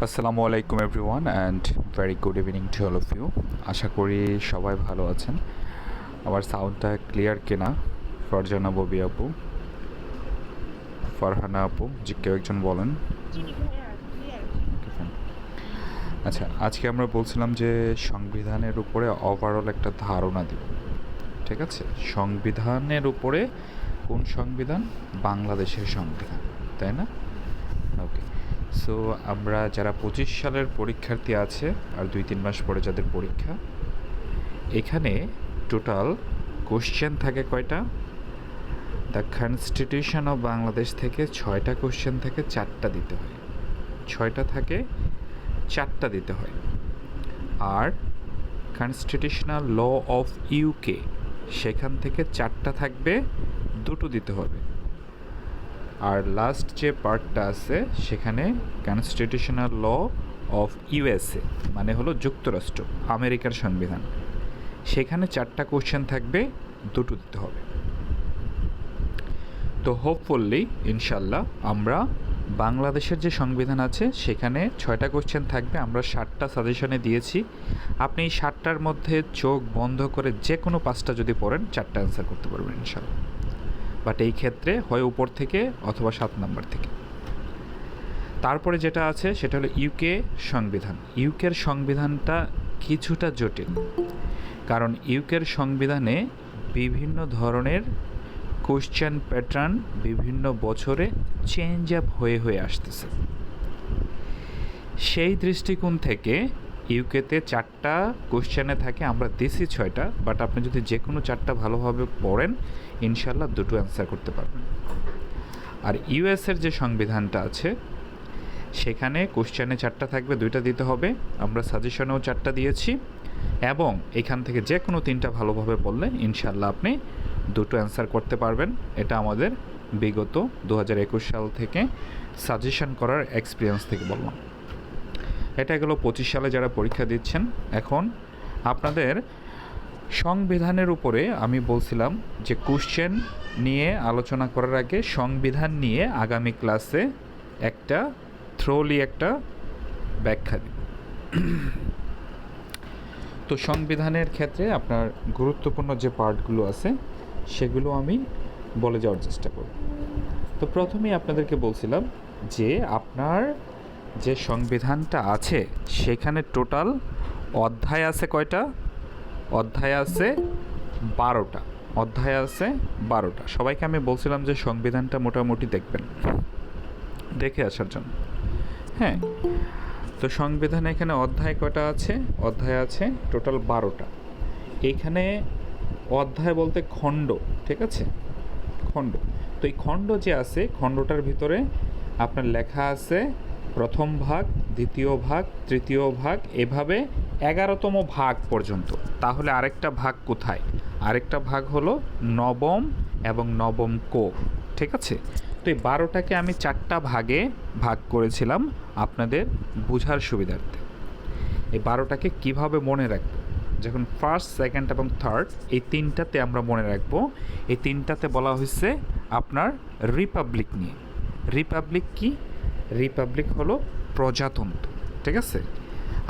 আসসালামু আলাইকুম everyone and very good evening to all of you. আশা করি সবাই ভালো আছেন। আমার সাউন্ডটা ক্লিয়ার কিনা ফারজানা ববি আপু, ফারহানা আপু, যে কেউ একজন বলেন। জি ভাইয়া ক্লিয়ার। ওকে, ফাইন। আচ্ছা, আজকে আমরা বলছিলাম যে সংবিধানের উপরে ওভারঅল একটা ধারণা দিব, ঠিক আছে? সংবিধানের উপরে কোন সংবিধান? বাংলাদেশের সংবিধান, তাই না? ওকে, সো আমরা যারা 25 সালের পরীক্ষার্থী আছে আর 2-3 মাস পরে যাদের পরীক্ষা, এখানে টোটাল কোশ্চেন থাকে কয়টা? দ্য কনস্টিটিউশন অফ বাংলাদেশ থেকে 6টা কোশ্চেন থেকে 4টা দিতে হয়। 6টা থাকে, 4টা দিতে হয়। আর কনস্টিটিউশনাল ল অফ ইউকে, সেখান থেকে 4টা থাকবে, 2টো দিতে হবে। আর লাস্ট যে পার্টটা আছে সেখানে কনস্টিটিউশনাল ল অফ ইউএসএ, মানে হলো যুক্তরাষ্ট্র, আমেরিকার সংবিধান, সেখানে 4টা কোশ্চেন থাকবে, 2টো দিতে হবে। তো হোপফুলি ইনশাল্লাহ আমরা বাংলাদেশের যে সংবিধান আছে সেখানে 6টা কোশ্চেন থাকবে, আমরা 7টা সাজেশনে দিয়েছি। আপনি এই 7টার মধ্যে চোখ বন্ধ করে যে কোনো 5টা যদি পড়েন 4টা অ্যান্সার করতে পারবেন ইনশাল্লাহ। বাট এই ক্ষেত্রে হয় উপর থেকে অথবা 7 নাম্বার থেকে। তারপরে যেটা আছে সেটা হলো ইউকে সংবিধান। ইউকের সংবিধানটা কিছুটা জটিল, কারণ ইউকের সংবিধানে বিভিন্ন ধরনের কোশ্চেন প্যাটার্ন বিভিন্ন বছরে চেঞ্জ আপ হয়ে হয়ে আসতেছে। সেই দৃষ্টিকোণ থেকে ইউকেতে 4টা কোশ্চেনে থাকে, আমরা দিছি 6টা, বাট আপনি যদি যে কোনো 4টা ভালোভাবে পড়েন ইনশাল্লাহ 2টো অ্যান্সার করতে পারবেন। আর ইউএসের যে সংবিধানটা আছে সেখানে কোশ্চেনে 4টা থাকবে, 2টা দিতে হবে, আমরা সাজেশনেও 4টা দিয়েছি, এবং এখান থেকে যে কোনো 3টা ভালোভাবে পড়লে ইনশাল্লাহ আপনি 2টো অ্যান্সার করতে পারবেন। এটা আমাদের বিগত 2021 সাল থেকে সাজেশন করার এক্সপিরিয়েন্স থেকে বললাম। এটা গেলো 25 সালে যারা পরীক্ষা দিচ্ছেন। এখন আপনাদের সংবিধানের উপরে আমি বলছিলাম যে কোশ্চেন নিয়ে আলোচনা করার আগে সংবিধান নিয়ে আগামী ক্লাসে একটা থ্রোলি একটা ব্যাখ্যা দিব। তো সংবিধানের ক্ষেত্রে আপনার গুরুত্বপূর্ণ যে পার্টগুলো আছে সেগুলো আমি বলে যাওয়ার চেষ্টা করব। তো প্রথমেই আপনাদেরকে বলছিলাম যে আপনার যে সংবিধানটা আছে সেখানে টোটাল অধ্যায় আছে কয়টা? অধ্যায় আছে 12টা। অধ্যায় আছে 12টা। সবাইকে আমি বলছিলাম যে সংবিধানটা মোটামুটি দেখবেন, দেখে আসার জন্য। হ্যাঁ, তো সংবিধানে এখানে অধ্যায় কয়টা আছে? অধ্যায় আছে টোটাল 12টা। এইখানে অধ্যায় বলতে খণ্ড, ঠিক আছে? খণ্ড। তো এই খণ্ড যে আছে, খণ্ডটার ভিতরে আপনার লেখা আছে প্রথম ভাগ, দ্বিতীয় ভাগ, তৃতীয় ভাগ, এভাবে 11তম ভাগ পর্যন্ত। তাহলে আরেকটা ভাগ কোথায়? আরেকটা ভাগ হলো নবম এবং নবম কো, ঠিক আছে? তো এই 12টাকে আমি 4টা ভাগে ভাগ করেছিলাম আপনাদের বোঝার সুবিধার্থে। এই 12টাকে কীভাবে মনে রাখবো? যখন ফার্স্ট, সেকেন্ড এবং থার্ড এই 3টাতে আমরা মনে রাখবো। এই 3টাতে বলা হয়েছে আপনার রিপাবলিক নিয়ে। রিপাবলিক কি? রিপাবলিক হলো প্রজাতন্ত্র, ঠিক আছে?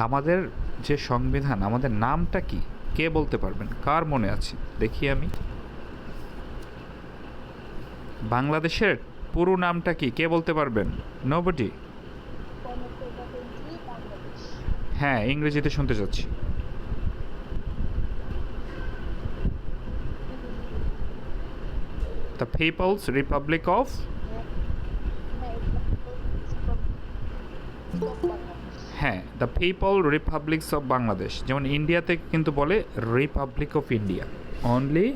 আমাদের যে সংবিধান, আমাদের নামটা কি কে বলতে পারবেন? কার মনে আছে দেখি আমি? বাংলাদেশের পুরো নামটা কি কে বলতে পারবেন? নোবডি? গণপ্রজাতন্ত্রী বাংলাদেশ। হ্যাঁ, ইংরেজিতে শুনতে চাচ্ছি। দ্য পিপলস রিপাবলিক অফ, হ্যাঁ, the people republics of Bangladesh. যেমন ইন্ডিয়াতে কিন্তু বলে republic of India, only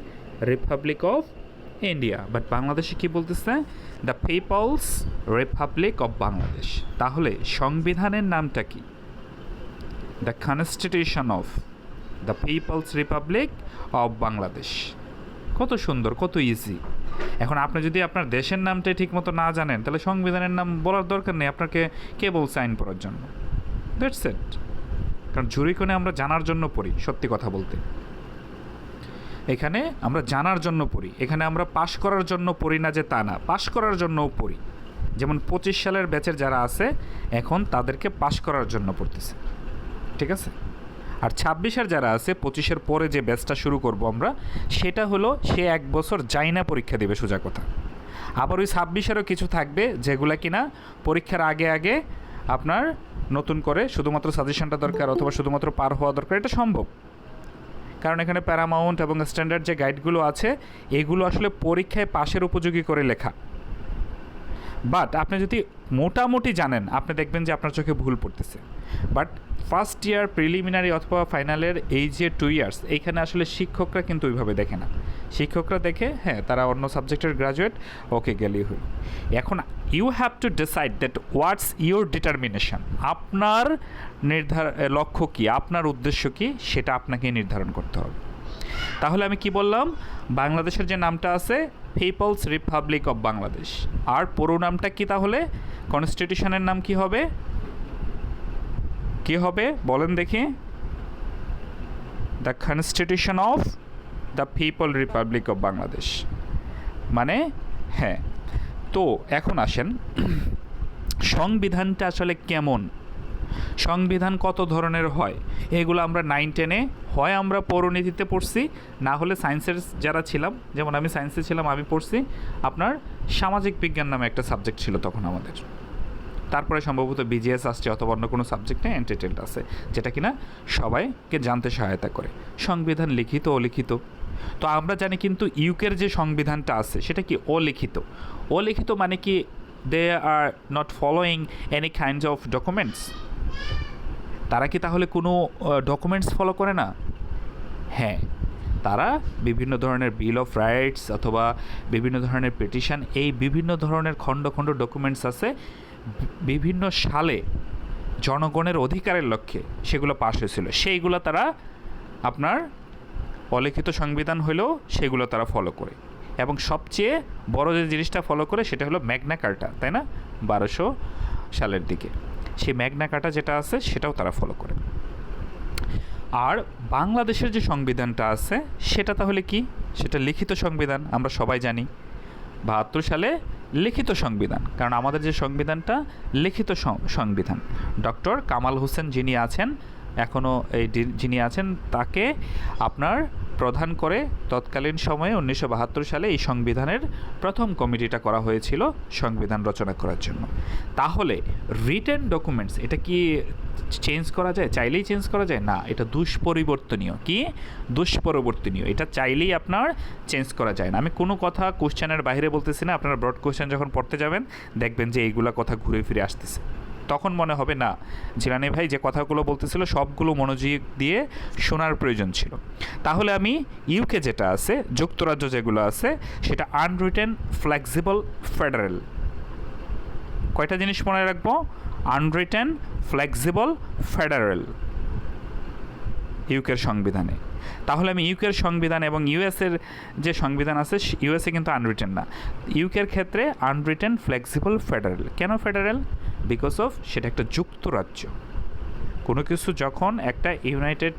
republic of India, but বাংলাদেশে কি বলতেছে? The people's republic of Bangladesh. তাহলে সংবিধানের নামটা কি? The constitution of the people's republic of Bangladesh. কত সুন্দর, কত ইজি। এখন আপনি যদি আপনার দেশের নামটাই ঠিকমতো না জানেন তাহলে সংবিধানের নাম বলার দরকার নেই। আপনাকে কে বলছে আইন পড়ার জন্য? That's it. কারণ জুরিকোণে আমরা জানার জন্য পড়ি, সত্যি কথা বলতে। এখানে আমরা জানার জন্য পড়ি, এখানে আমরা পাশ করার জন্য পড়ি না যে তা না, পাশ করার জন্যও পড়ি। যেমন 25 সালের ব্যাচের যারা আছে এখন তাদেরকে পাশ করার জন্য পড়তেছে, ঠিক আছে? আর 26-এর যারা আছে 25-এর পরে যে ব্যাচটা শুরু করব আমরা, সেটা হলো সে 1 বছর যায় না পরীক্ষা দেবে, সোজা কথা। আবার ওই 26-এরও কিছু থাকবে যেগুলা কিনা পরীক্ষার আগে আগে আপনার নতুন করে শুধুমাত্র সাজেশনটা দরকার অথবা শুধুমাত্র পার হওয়া দরকার, এটা সম্ভব। কারণ এখানে প্যারামাউন্ট এবং স্ট্যান্ডার্ড যে গাইডগুলো আছে এগুলো আসলে পরীক্ষায় পাশের উপযোগী করে লেখা। বাট আপনি যদি মোটামুটি জানেন, আপনি দেখবেন যে আপনার চোখে ভুল পড়তেছে। বাট ফার্স্ট ইয়ার প্রিলিমিনারি অথবা ফাইনালের এই যে 2 ইয়ার্স, এইখানে আসলে শিক্ষকরা কিন্তু ওইভাবে দেখে না। শিক্ষকরা দেখে হ্যাঁ তারা অন্য সাবজেক্টের গ্র্যাজুয়েট, ওকে গেলেই হইল। এখন you have to decide that what's your determination. আপনার লক্ষ্য কী, আপনার উদ্দেশ্য কী, সেটা আপনাকে নির্ধারণ করতে হবে। তাহলে আমি কি বললাম, বাংলাদেশের যে নামটা আছে পিপলস রিপাবলিক অফ বাংলাদেশ, আর পুরো নামটা কি তাহলে, কনস্টিটিউশনের নাম কি হবে, কি হবে বলেন দেখি? The constitution of the people Republic of Bangladesh. মানে হ্যাঁ, তো এখন আসেন সংবিধানটা আসলে কেমন, সংবিধান কত ধরনের হয়, এগুলো আমরা 9-10-এ হয় আমরা পৌরনীতিতে পড়ছি, না হলে সায়েন্সের যারা ছিলাম, যেমন আমি সায়েন্সে ছিলাম, আমি পড়ছি আপনার সামাজিক বিজ্ঞান নামে একটা সাবজেক্ট ছিল তখন আমাদের। তারপরে সম্ভবত বিজিএস আসছে অথবা অন্য কোনো সাবজেক্টে এন্টারটেইনড আছে, যেটা কিনা সবাইকে জানতে সহায়তা করে। সংবিধান লিখিত অলিখিত, তো আমরা জানি কিন্তু ইউকের যে সংবিধানটা আছে সেটা কি অলিখিত। অলিখিত মানে কি, they are not following any kinds of documents. তারা কি তাহলে কোনো ডকুমেন্টস ফলো করে না? হ্যাঁ, তারা বিভিন্ন ধরনের বিল অফ রাইটস অথবা বিভিন্ন ধরনের পিটিশন, এই বিভিন্ন ধরনের খণ্ড খণ্ড ডকুমেন্টস আছে, বিভিন্ন সালে জনগণের অধিকারের লক্ষ্যে সেগুলো পাশ হয়েছিল, সেইগুলো তারা আপনার অলিখিত সংবিধান হলেও সেগুলো তারা ফলো করে। এবং সবচেয়ে বড় যে জিনিসটা ফলো করে সেটা হলো ম্যাগনা কার্টা, তাই না? 1200 সালের দিকে সেই ম্যাগনা কার্টা যেটা আছে সেটাও তারা ফলো করে। আর বাংলাদেশের যে সংবিধানটা আছে সেটা তাহলে কি, সেটা লিখিত সংবিধান, আমরা সবাই জানি 72 সালে লিখিত সংবিধান। কারণ আমাদের যে সংবিধানটা লিখিত সংবিধান, ডক্টর কামাল হোসেন যিনি আছেন এখনও যিনি আছেন, তাকে আপনার প্রধান করে তৎকালীন সময়ে 1972 সালে এই সংবিধানের প্রথম কমিটিটা করা হয়েছিল সংবিধান রচনা করার জন্য। তাহলে রিটেন ডকুমেন্টস এটা কি চেঞ্জ করা যায়? চাইলেই চেঞ্জ করা যায় না, এটা দুষ্পরিবর্তনীয়। কি দুষ্পরিবর্তনীয়? এটা চাইলেই আপনার চেঞ্জ করা যায় না। আমি কোনো কথা কোশ্চেনের বাইরে বলতেছি না, আপনারা ব্রড কোশ্চেন যখন পড়তে যাবেন দেখবেন যে এইগুলা কথা ঘুরে ফিরে আসতেছে, তখন মনে হবে না জিলানি ভাই যে কথাগুলো বলতেছিল সবগুলো মনোযোগ দিয়ে শোনার প্রয়োজন ছিল। তাহলে আমি ইউকে যেটা আছে, যুক্তরাজ্য যেগুলো আছে, সেটা আনরিটেন ফ্লেক্সিবল ফেডারেল। কয়টা জিনিস মনে রাখবো? আনরিটেন ফ্লেক্সিবল ফেডারেল ইউকের সংবিধানে। তাহলে আমি ইউকের সংবিধান এবং ইউএসের যে সংবিধান আছে, ইউএসএ কিন্তু আনরিটেন না, ইউকের ক্ষেত্রে আনরিটেন ফ্লেক্সিবল ফেডারেল। কেন ফেডারেল? বিকজ অফ সেটা একটা যুক্তরাজ্য। কোনো কিছু যখন একটা ইউনাইটেড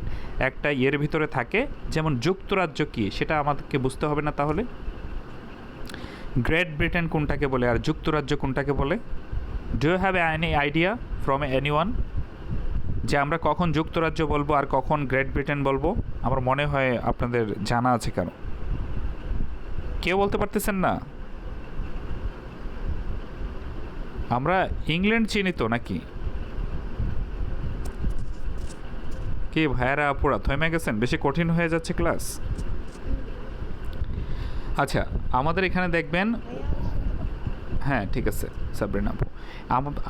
একটা ইয়ের ভিতরে থাকে, যেমন যুক্তরাজ্য কি সেটা আমাদেরকে বুঝতে হবে না? তাহলে গ্রেট ব্রিটেন কোনটাকে বলে আর যুক্তরাজ্য কোনটাকে বলে? Do you have any idea from anyone যে আমরা কখন যুক্তরাজ্য বলবো আর কখন গ্রেট ব্রিটেন বলবো? আমার মনে হয় আপনাদের জানা আছে। কেন কেউ বলতে পারতেছেন না? আমরা ইংল্যান্ড চিনি তো নাকি? কি ভাইয়ারা আপুরা থমে গেছেন? বেশি কঠিন হয়ে যাচ্ছে ক্লাস? আচ্ছা, আমাদের এখানে দেখবেন, হ্যাঁ ঠিক আছে সাবরিনা আপু,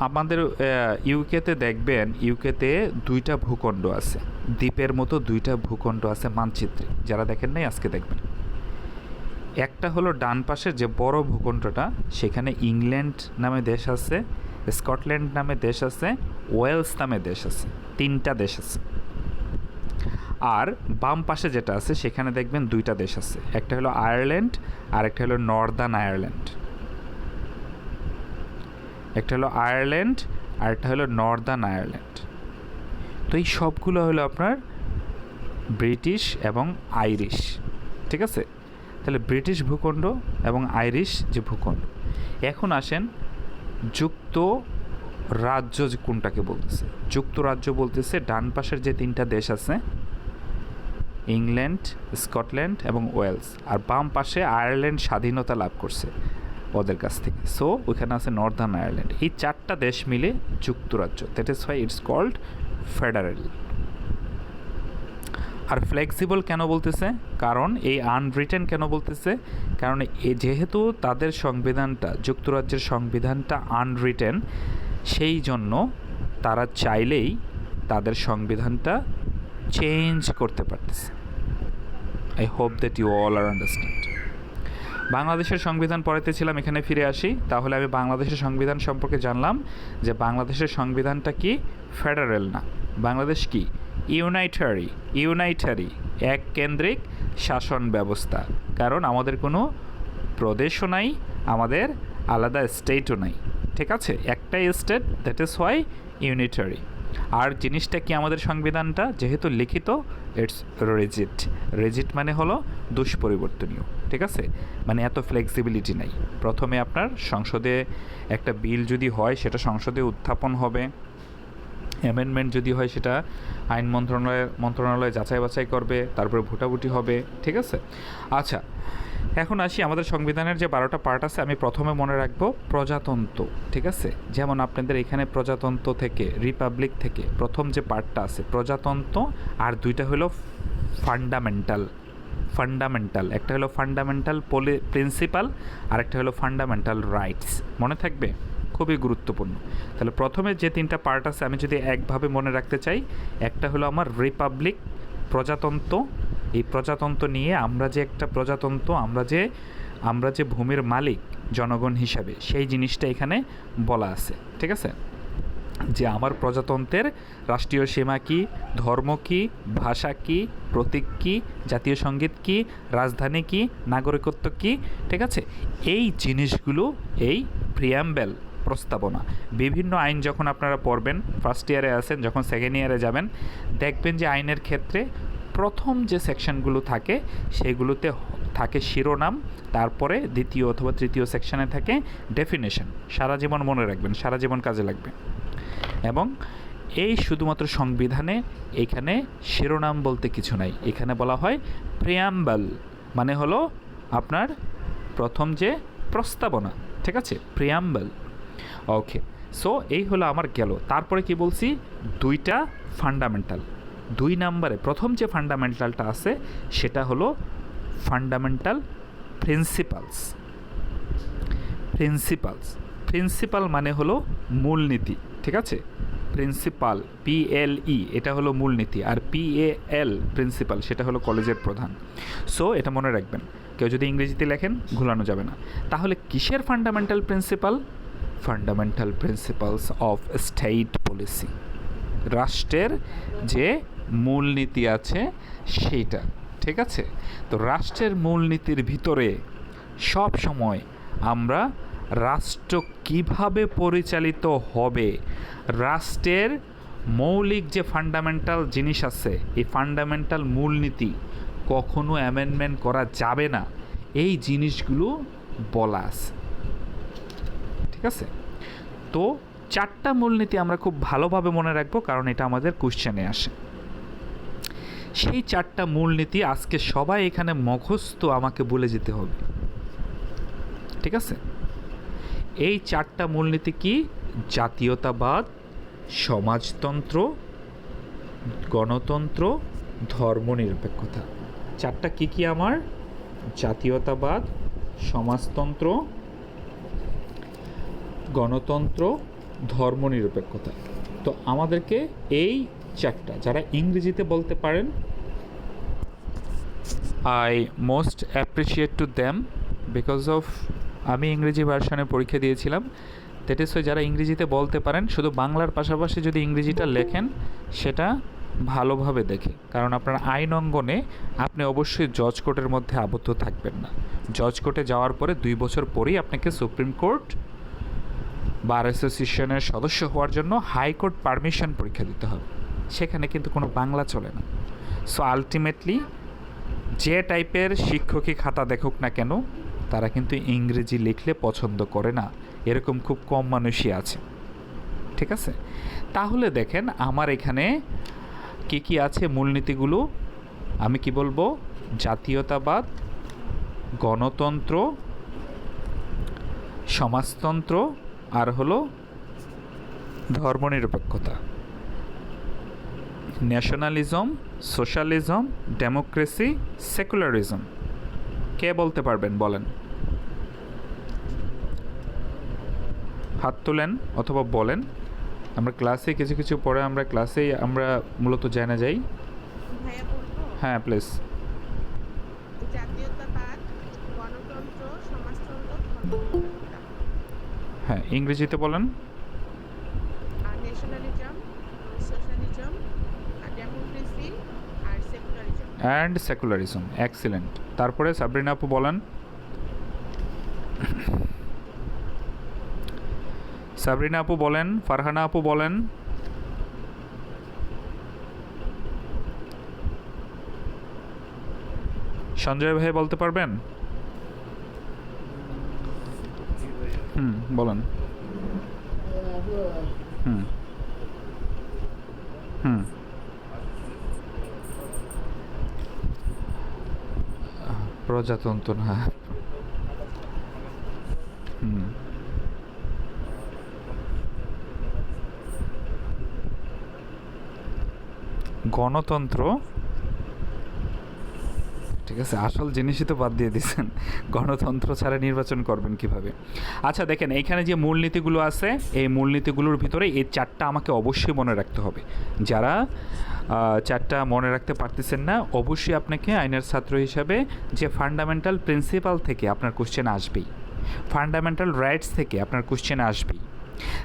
আমাদের ইউকেতে দেখবেন, ইউকেতে 2টা ভূখণ্ড আছে, দ্বীপের মতো 2টা ভূখণ্ড আছে মানচিত্রে, যারা দেখেন নাই আজকে দেখবেন। একটা হলো ডান পাশের যে বড় ভূখণ্ডটা, সেখানে ইংল্যান্ড নামে দেশ আছে, স্কটল্যান্ড নামে দেশ আছে, ওয়েলস নামে দেশ আছে, 3টা দেশ আছে। আর বাম পাশে যেটা আছে সেখানে দেখবেন 2টা দেশ আছে, একটা হলো আয়ারল্যান্ড আর একটা হলো নর্দার্ন আয়ারল্যান্ড। একটা হলো আয়ারল্যান্ড আর একটা হলো নর্দার্ন আয়ারল্যান্ড। তো এই সবগুলো হলো আপনার ব্রিটিশ এবং আইরিশ, ঠিক আছে? তাহলে ব্রিটিশ ভূখণ্ড এবং আইরিশ যে ভূখণ্ড। এখন আসেন যুক্তরাজ্য কোনটাকে বলতেছে? যুক্তরাজ্য বলতেছে ডান পাশের যে তিনটা দেশ আছে, ইংল্যান্ড, স্কটল্যান্ড এবং ওয়েলস, আর বাম পাশে আয়ারল্যান্ড স্বাধীনতা লাভ করছে ওদের কাছ থেকে। সো ওইখানে আছে নর্দার্ন আয়ারল্যান্ড। এই চারটা দেশ মিলে যুক্তরাজ্য, that is why it's called federal. আর ফ্লেক্সিবল কেন বলতেছে? কারণ এই আনরিটেন কেন বলতেছে? কারণ যেহেতু তাদের সংবিধানটা, যুক্তরাজ্যের সংবিধানটা আনরিটেন, সেই জন্য তারা চাইলেই তাদের সংবিধানটা চেঞ্জ করতে পারতেছে। I hope that you all are understand. বাংলাদেশের সংবিধান পড়াইতেছিলাম, এখানে ফিরে আসি। তাহলে আমি বাংলাদেশের সংবিধান সম্পর্কে জানলাম যে বাংলাদেশের সংবিধানটা কি? ফেডারেল না। বাংলাদেশ কি? ইউনাইটারি এক কেন্দ্রিক শাসন ব্যবস্থা। কারণ আমাদের কোনো প্রদেশও নাই, আমাদের আলাদা স্টেটও নাই, ঠিক আছে? একটাই state, that is why unitary. আর জিনিসটা কি আমাদের সংবিধানটা? যেহেতু লিখিত, ইটস রিজিড মানে হলো দুষ্পরিবর্তনীয়, ঠিক আছে? মানে এত ফ্লেক্সিবিলিটি নাই। প্রথমে আপনার সংসদে একটা বিল যদি হয় সেটা সংসদে উত্থাপন হবে, অ্যামেন্ডমেন্ট যদি হয় সেটা আইন মন্ত্রণালয় যাচাই বাছাই করবে, তারপরে ভোটাভুটি হবে, ঠিক আছে? আচ্ছা, এখন আসি আমাদের সংবিধানের যে 12টা পার্ট আছে। আমি প্রথমে মনে রাখবো প্রজাতন্ত্র, ঠিক আছে? যেমন আপনাদের এখানে প্রজাতন্ত্র থেকে, রিপাবলিক থেকে প্রথম যে পার্টটা আছে প্রজাতন্ত্র, আর দুইটা হলো ফান্ডামেন্টাল। একটা হলো ফান্ডামেন্টাল প্রিন্সিপাল, আর একটা হলো ফান্ডামেন্টাল রাইটস। মনে থাকবে, খুবই গুরুত্বপূর্ণ। তাহলে প্রথমে যে তিনটা পার্ট আছে আমি যদি একভাবে মনে রাখতে চাই, একটা হলো আমার রিপাবলিক, প্রজাতন্ত্র। এই প্রজাতন্ত্র নিয়ে আমরা যে একটা প্রজাতন্ত্র, আমরা যে ভূমির মালিক জনগণ হিসাবে, সেই জিনিসটা এখানে বলা আছে, ঠিক আছে? যে আমার প্রজাতন্ত্রের রাষ্ট্রীয় সীমা কী, ধর্ম কী, ভাষা কী, প্রতীক কী, জাতীয় সঙ্গীত কী, রাজধানী কী, নাগরিকত্ব কী, ঠিক আছে? এই জিনিসগুলো এই প্রিয়াম্বেল, প্রস্তাবনা। বিভিন্ন আইন যখন আপনারা পড়বেন, ফার্স্ট ইয়ারে আছেন, যখন সেকেন্ড ইয়ারে যাবেন, দেখবেন যে আইনের ক্ষেত্রে প্রথম যে সেকশনগুলো থাকে সেগুলোতে থাকে শিরোনাম, তারপরে দ্বিতীয় অথবা তৃতীয় সেকশনে থাকে ডেফিনেশন। সারা জীবন মনে রাখবেন, সারা জীবন কাজে লাগবে। এবং এই শুধুমাত্র সংবিধানে এখানে শিরোনাম বলতে কিছু নাই, এখানে বলা হয় প্রিয়াম্বল, মানে হলো আপনার প্রথম যে প্রস্তাবনা, ঠিক আছে? প্রিয়াম্বল। ওকে, সো এই হলো আমার গেল। তারপরে কি বলছি? দুইটা ফান্ডামেন্টাল। 2 নম্বরে প্রথম যে ফান্ডামেন্টালটা আছে সেটা হলো ফান্ডামেন্টাল প্রিন্সিপাল মানে হলো মূলনীতি, ঠিক আছে? প্রিন্সিপাল, PLE, এটা হলো মূলনীতি, আর PAL প্রিন্সিপাল সেটা হলো কলেজের প্রধান। সো এটা মনে রাখবেন, কেউ যদি ইংরেজিতে লেখেন ঘোলানো যাবে না। তাহলে কিসের fundamental principal? Fundamental principles of state policy, রাষ্ট্রের যে মূলনীতি আছে সেইটা, ঠিক আছে? তো রাষ্ট্রের মূলনীতির ভিতরে সব সময় আমরা রাষ্ট্র কিভাবে পরিচালিত হবে, রাষ্ট্রের মৌলিক যে ফান্ডামেন্টাল জিনিস আছে, এই ফান্ডামেন্টাল মূলনীতি কখনো অ্যামেন্ডমেন্ট করা যাবে না, এই জিনিসগুলো বলা আছে, ঠিক আছে? তো 4টা মূলনীতি আমরা খুব ভালোভাবে মনে রাখবো, কারণ এটা আমাদের কোশ্চেনে আসে। সেই 4টা মূলনীতি আজকে সবাই এখানে মুখস্থ আমাকে বলে যেতে হবে, ঠিক আছে? এই 4টা মূলনীতি কি? জাতীয়তাবাদ, সমাজতন্ত্র, গণতন্ত্র, ধর্মনিরপেক্ষতা। 4টা কি আমার? জাতীয়তাবাদ, সমাজতন্ত্র, গণতন্ত্র, ধর্মনিরপেক্ষতা। তো আমাদেরকে এই 4টা, যারা ইংরেজিতে বলতে পারেন, I most appreciate to them, because of আমি ইংরেজি ভার্সনে পরীক্ষা দিয়েছিলাম। দ্যাট ইজ, যারা ইংরেজিতে বলতে পারেন, শুধু বাংলার পাশাপাশি যদি ইংরেজিটা লেখেন সেটা ভালোভাবে দেখে। কারণ আপনার আইন অঙ্গনে আপনি অবশ্যই জজ কোর্টের মধ্যে আবদ্ধ থাকবেন না। জজ কোর্টে যাওয়ার পরে 2 বছর পরেই আপনাকে সুপ্রিম কোর্ট বার অ্যাসোসিয়েশনের সদস্য হওয়ার জন্য হাইকোর্ট পারমিশন পরীক্ষা দিতে হবে। সেখানে কিন্তু কোনো বাংলা চলে না। সো আলটিমেটলি যে টাইপের শিক্ষকই খাতা দেখুক না কেন, তারা কিন্তু ইংরেজি লিখলে পছন্দ করে না। এরকম খুব কম মানুষই আছে, ঠিক আছে? তাহলে দেখেন আমার এখানে কি কি আছে মূলনীতিগুলো, আমি কি বলবো, জাতীয়তাবাদ, গণতন্ত্র, সমাজতন্ত্র, আর হলো ধর্মনিরপেক্ষতা, ন্যাশনালিজম, সোশ্যালিজম, ডেমোক্রেসি, সেকুলারিজম। কে বলতে পারবেন বলেন, হাত তোলেন অথবা বলেন। আমরা ক্লাসে কিছু কিছু পরে আমরা ক্লাসেই আমরা মূলত জানা যাই। ভাইয়া বলবো? হ্যাঁ প্লিজ। জাতীয়তাবাদ, গণতন্ত্র, সমাজতন্ত্র, ধর্মনিরপেক্ষতা। হ্যাঁ, ইংরেজিতে বলেন। আর ন্যাশনালিজম, সোশ্যালিজম, আর ডেমোক্রেসি, আর সেকুলারিজম। And secularism, excellent. তারপরে সাবরিনা আপু বলেন। সাবরিনা আপু বলেন, ফারহানা আপু বলেন। সঞ্জয় ভাই বলতে পারবেন? বলেন। হুম হুম প্রজাতন্ত্র না। হুম গণতন্ত্র, ঠিক আছে, আসল জিনিসই তো বাদ দিয়ে দিচ্ছেন। গণতন্ত্র ছাড়া নির্বাচন করবেন কিভাবে? আচ্ছা দেখেন, এইখানে যে মূলনীতিগুলো আছে, এই মূলনীতিগুলোর ভিতরে এই চারটা আমাকে অবশ্যই মনে রাখতে হবে। যারা চারটা মনে রাখতে পারতেছেন না, অবশ্যই আপনাকে আইনের ছাত্র হিসাবে যে ফান্ডামেন্টাল প্রিন্সিপাল থেকে আপনার কোশ্চেন আসবেই, ফান্ডামেন্টাল রাইটস থেকে আপনার কোশ্চেন আসবেই।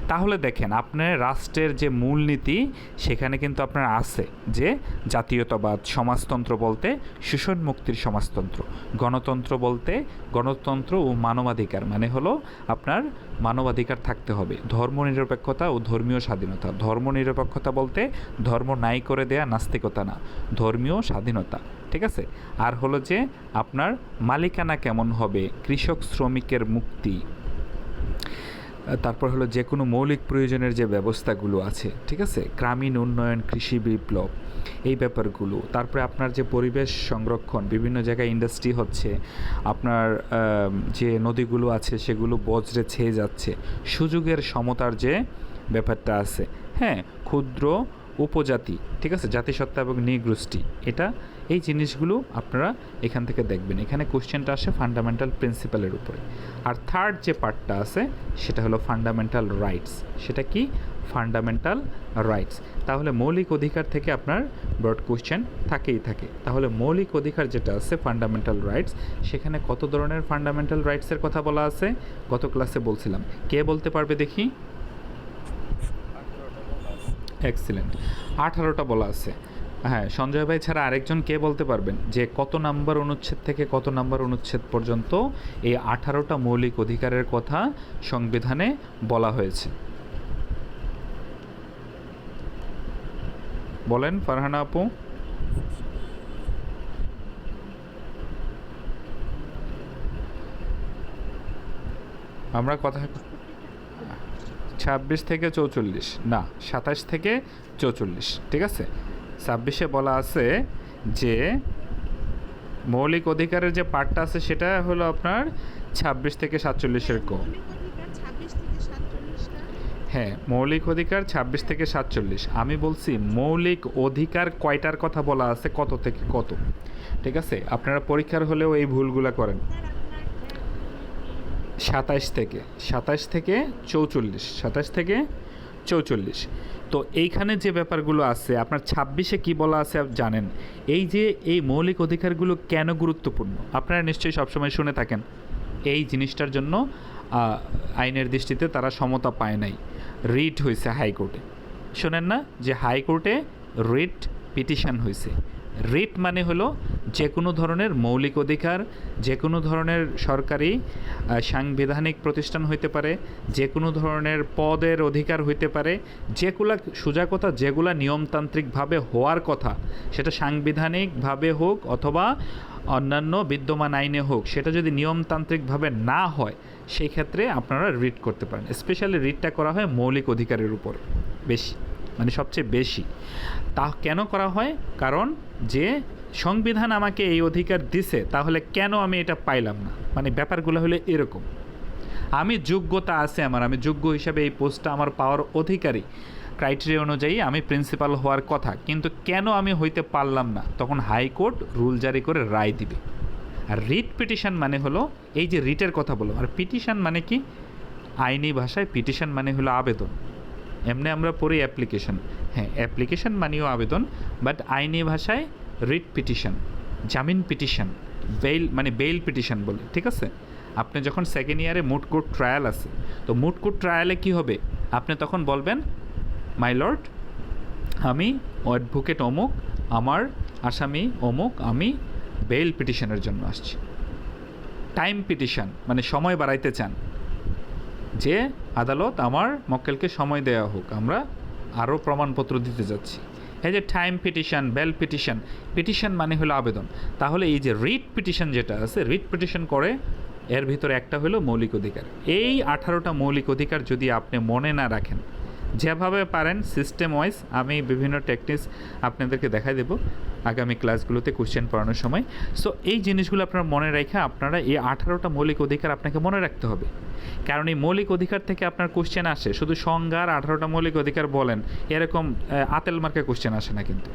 তাহলে দেখেন, আপনার রাষ্ট্রের যে মূলনীতি সেখানে কিন্তু আপনার আছে যে জাতীয়তাবাদ, সমাজতন্ত্র বলতে শোষণ মুক্তির সমাজতন্ত্র, গণতন্ত্র বলতে গণতন্ত্র ও মানবাধিকার, মানে হলো আপনার মানবাধিকার থাকতে হবে, ধর্মনিরপেক্ষতা ও ধর্মীয় স্বাধীনতা। ধর্মনিরপেক্ষতা বলতে ধর্ম নাই করে দেয়া নাস্তিকতা না, ধর্মীয় স্বাধীনতা, ঠিক আছে? আর হলো যে আপনার মালিকানা কেমন হবে, কৃষক শ্রমিকের মুক্তি, তারপর হলো যে কোনো মৌলিক প্রয়োজনের যে ব্যবস্থাগুলো আছে, ঠিক আছে, গ্রামীণ উন্নয়ন, কৃষি বিপ্লব, এই ব্যাপারগুলো। তারপরে আপনার যে পরিবেশ সংরক্ষণ, বিভিন্ন জায়গায় ইন্ডাস্ট্রি হচ্ছে, আপনার যে নদীগুলো আছে সেগুলো বজ্রে ছেয়ে যাচ্ছে, সুযোগের সমতার যে ব্যাপারটা আছে, হ্যাঁ, ক্ষুদ্র উপজাতি, ঠিক আছে, জাতিসত্তা এবং নৃগোষ্ঠী, এটা এই জিনিসগুলো আপনারা এখান থেকে দেখবেন। এখানে কোশ্চেনটা আসে ফান্ডামেন্টাল প্রিন্সিপালের উপরে। আর থার্ড যে পার্টটা আছে সেটা হলো ফান্ডামেন্টাল রাইটস। সেটা কি? Fundamental rights. তাহলে মৌলিক অধিকার থেকে আপনার ব্রড কোশ্চেন থাকেই থাকে। তাহলে মৌলিক অধিকার যেটা আছে ফান্ডামেন্টাল রাইটস, সেখানে কত ধরনের ফান্ডামেন্টাল রাইটসের কথা বলা আছে গত ক্লাসে বলছিলাম। কে বলতে পারবে দেখি? এক্সিলেন্ট, 18টা বলা আছে। হ্যাঁ, সঞ্জয় ভাই ছাড়া আরেকজন কে বলতে পারবেন যে কত নাম্বার অনুচ্ছেদ থেকে কত নাম্বার অনুচ্ছেদ পর্যন্ত এই 18টা মৌলিক অধিকারের কথা সংবিধানে বলা হয়েছে? বলেন ফারহানা আপু। আমরা কথা 26 থেকে 44 না, 27 থেকে 44, ঠিক আছে? 26-এ বলা আছে যে মৌলিক অধিকারের যে পার্টটা আছে সেটা হলো আপনার 26 থেকে 47-এর ক। মৌলিক অধিকার 26 থেকে 47টা। হ্যাঁ, মৌলিক অধিকার 26 থেকে 47। আমি বলছি মৌলিক অধিকার কয়টার কথা বলা আছে, কত থেকে কত, ঠিক আছে? আপনারা পরীক্ষার হলেও এই ভুলগুলা করেন। 27 থেকে 44, 27 থেকে 44। তো এইখানে যে ব্যাপারগুলো আছে আপনার 26-এ কী বলা আছে জানেন? এই যে এই মৌলিক অধিকারগুলো কেন গুরুত্বপূর্ণ আপনারা নিশ্চয়ই সবসময় শুনে থাকেন। এই জিনিসটার জন্য আইনের দৃষ্টিতে তারা সমতা পায় নাই, রিট হয়েছে হাইকোর্টে। শোনেন না যে হাইকোর্টে রিট পিটিশন হয়েছে? রিট মানে হলো যে কোনো ধরনের মৌলিক অধিকার, যে কোনো ধরনের সরকারি সাংবিধানিক প্রতিষ্ঠান হইতে পারে, যে কোনো ধরনের পদের অধিকার হইতে পারে, যেগুলা সোজা কথা যেগুলা নিয়মতান্ত্রিকভাবে হওয়ার কথা, সেটা সাংবিধানিকভাবে হোক অথবা অন্যান্য বিদ্যমান আইনে হোক, সেটা যদি নিয়মতান্ত্রিকভাবে না হয় সেই ক্ষেত্রে আপনারা রিট করতে পারেন। স্পেশালি রিটটা করা হয় মৌলিক অধিকারের উপর বেশি, মানে সবচেয়ে বেশি। তা কেন করা হয়? কারণ যে সংবিধান আমাকে এই অধিকার দিছে, তাহলে কেন আমি এটা পাইলাম না, মানে ব্যাপারগুলো হলো এরকম। আমি যোগ্যতা আছে আমার, আমি যোগ্য হিসাবে এই পোস্টটা আমার পাওয়ার অধিকারী, ক্রাইটেরিয়া অনুযায়ী আমি প্রিন্সিপাল হওয়ার কথা, কিন্তু কেন আমি হইতে পারলাম না, তখন হাইকোর্ট রুল জারি করে রায় দিবে। আর রিট পিটিশন মানে হলো এই যে রিটের কথা বলো, আর পিটিশন মানে কি? আইনি ভাষায় পিটিশন মানে হলো আবেদন। এমনি আমরা পড়ি অ্যাপ্লিকেশন, হ্যাঁ অ্যাপ্লিকেশন মানেও আবেদন, বাট আইনি ভাষায় রিট পিটিশন, জামিন পিটিশন, বেইল মানে বেইল পিটিশন বলে, ঠিক আছে? আপনি যখন সেকেন্ড ইয়ারে মুট কোর্ট ট্রায়াল আছে, তো মুট কোর্ট ট্রায়ালে কী হবে? আপনি তখন বলবেন, মাই লর্ড, আমি অ্যাডভোকেট অমুক, আমার আসামি অমুক, আমি বেইল পিটিশনের জন্য আসছি। টাইম পিটিশন মানে সময় বাড়াইতে চান, যে আদালত আমার মক্কেলকে সময় দেওয়া হোক, আমরা আরও প্রমাণপত্র দিতে যাচ্ছি। এই যে time petition, bail petition, petition মানে হলো আবেদন। তাহলে এই যে রিট পিটিশন যেটা আছে, রিট পিটিশন করে এর ভিতরে একটা হলো মৌলিক অধিকার। এই 18টা মৌলিক অধিকার যদি আপনি মনে না রাখেন, যেভাবে পারেন সিস্টেম ওয়াইজ, আমি বিভিন্ন টেকনিক্স আপনাদেরকে দেখাই দেব আগামী ক্লাসগুলোতে কোশ্চেন পড়ানোর সময়। সো এই জিনিসগুলো আপনারা মনে রেখে আপনারা এই 18টা মৌলিক অধিকার আপনাকে মনে রাখতে হবে, কারণ এই মৌলিক অধিকার থেকে আপনার কোশ্চেন আসে। শুধু সংজ্ঞার 18টা মৌলিক অধিকার বলেন এরকম আতেল মার্কে কোশ্চেন আসে না, কিন্তু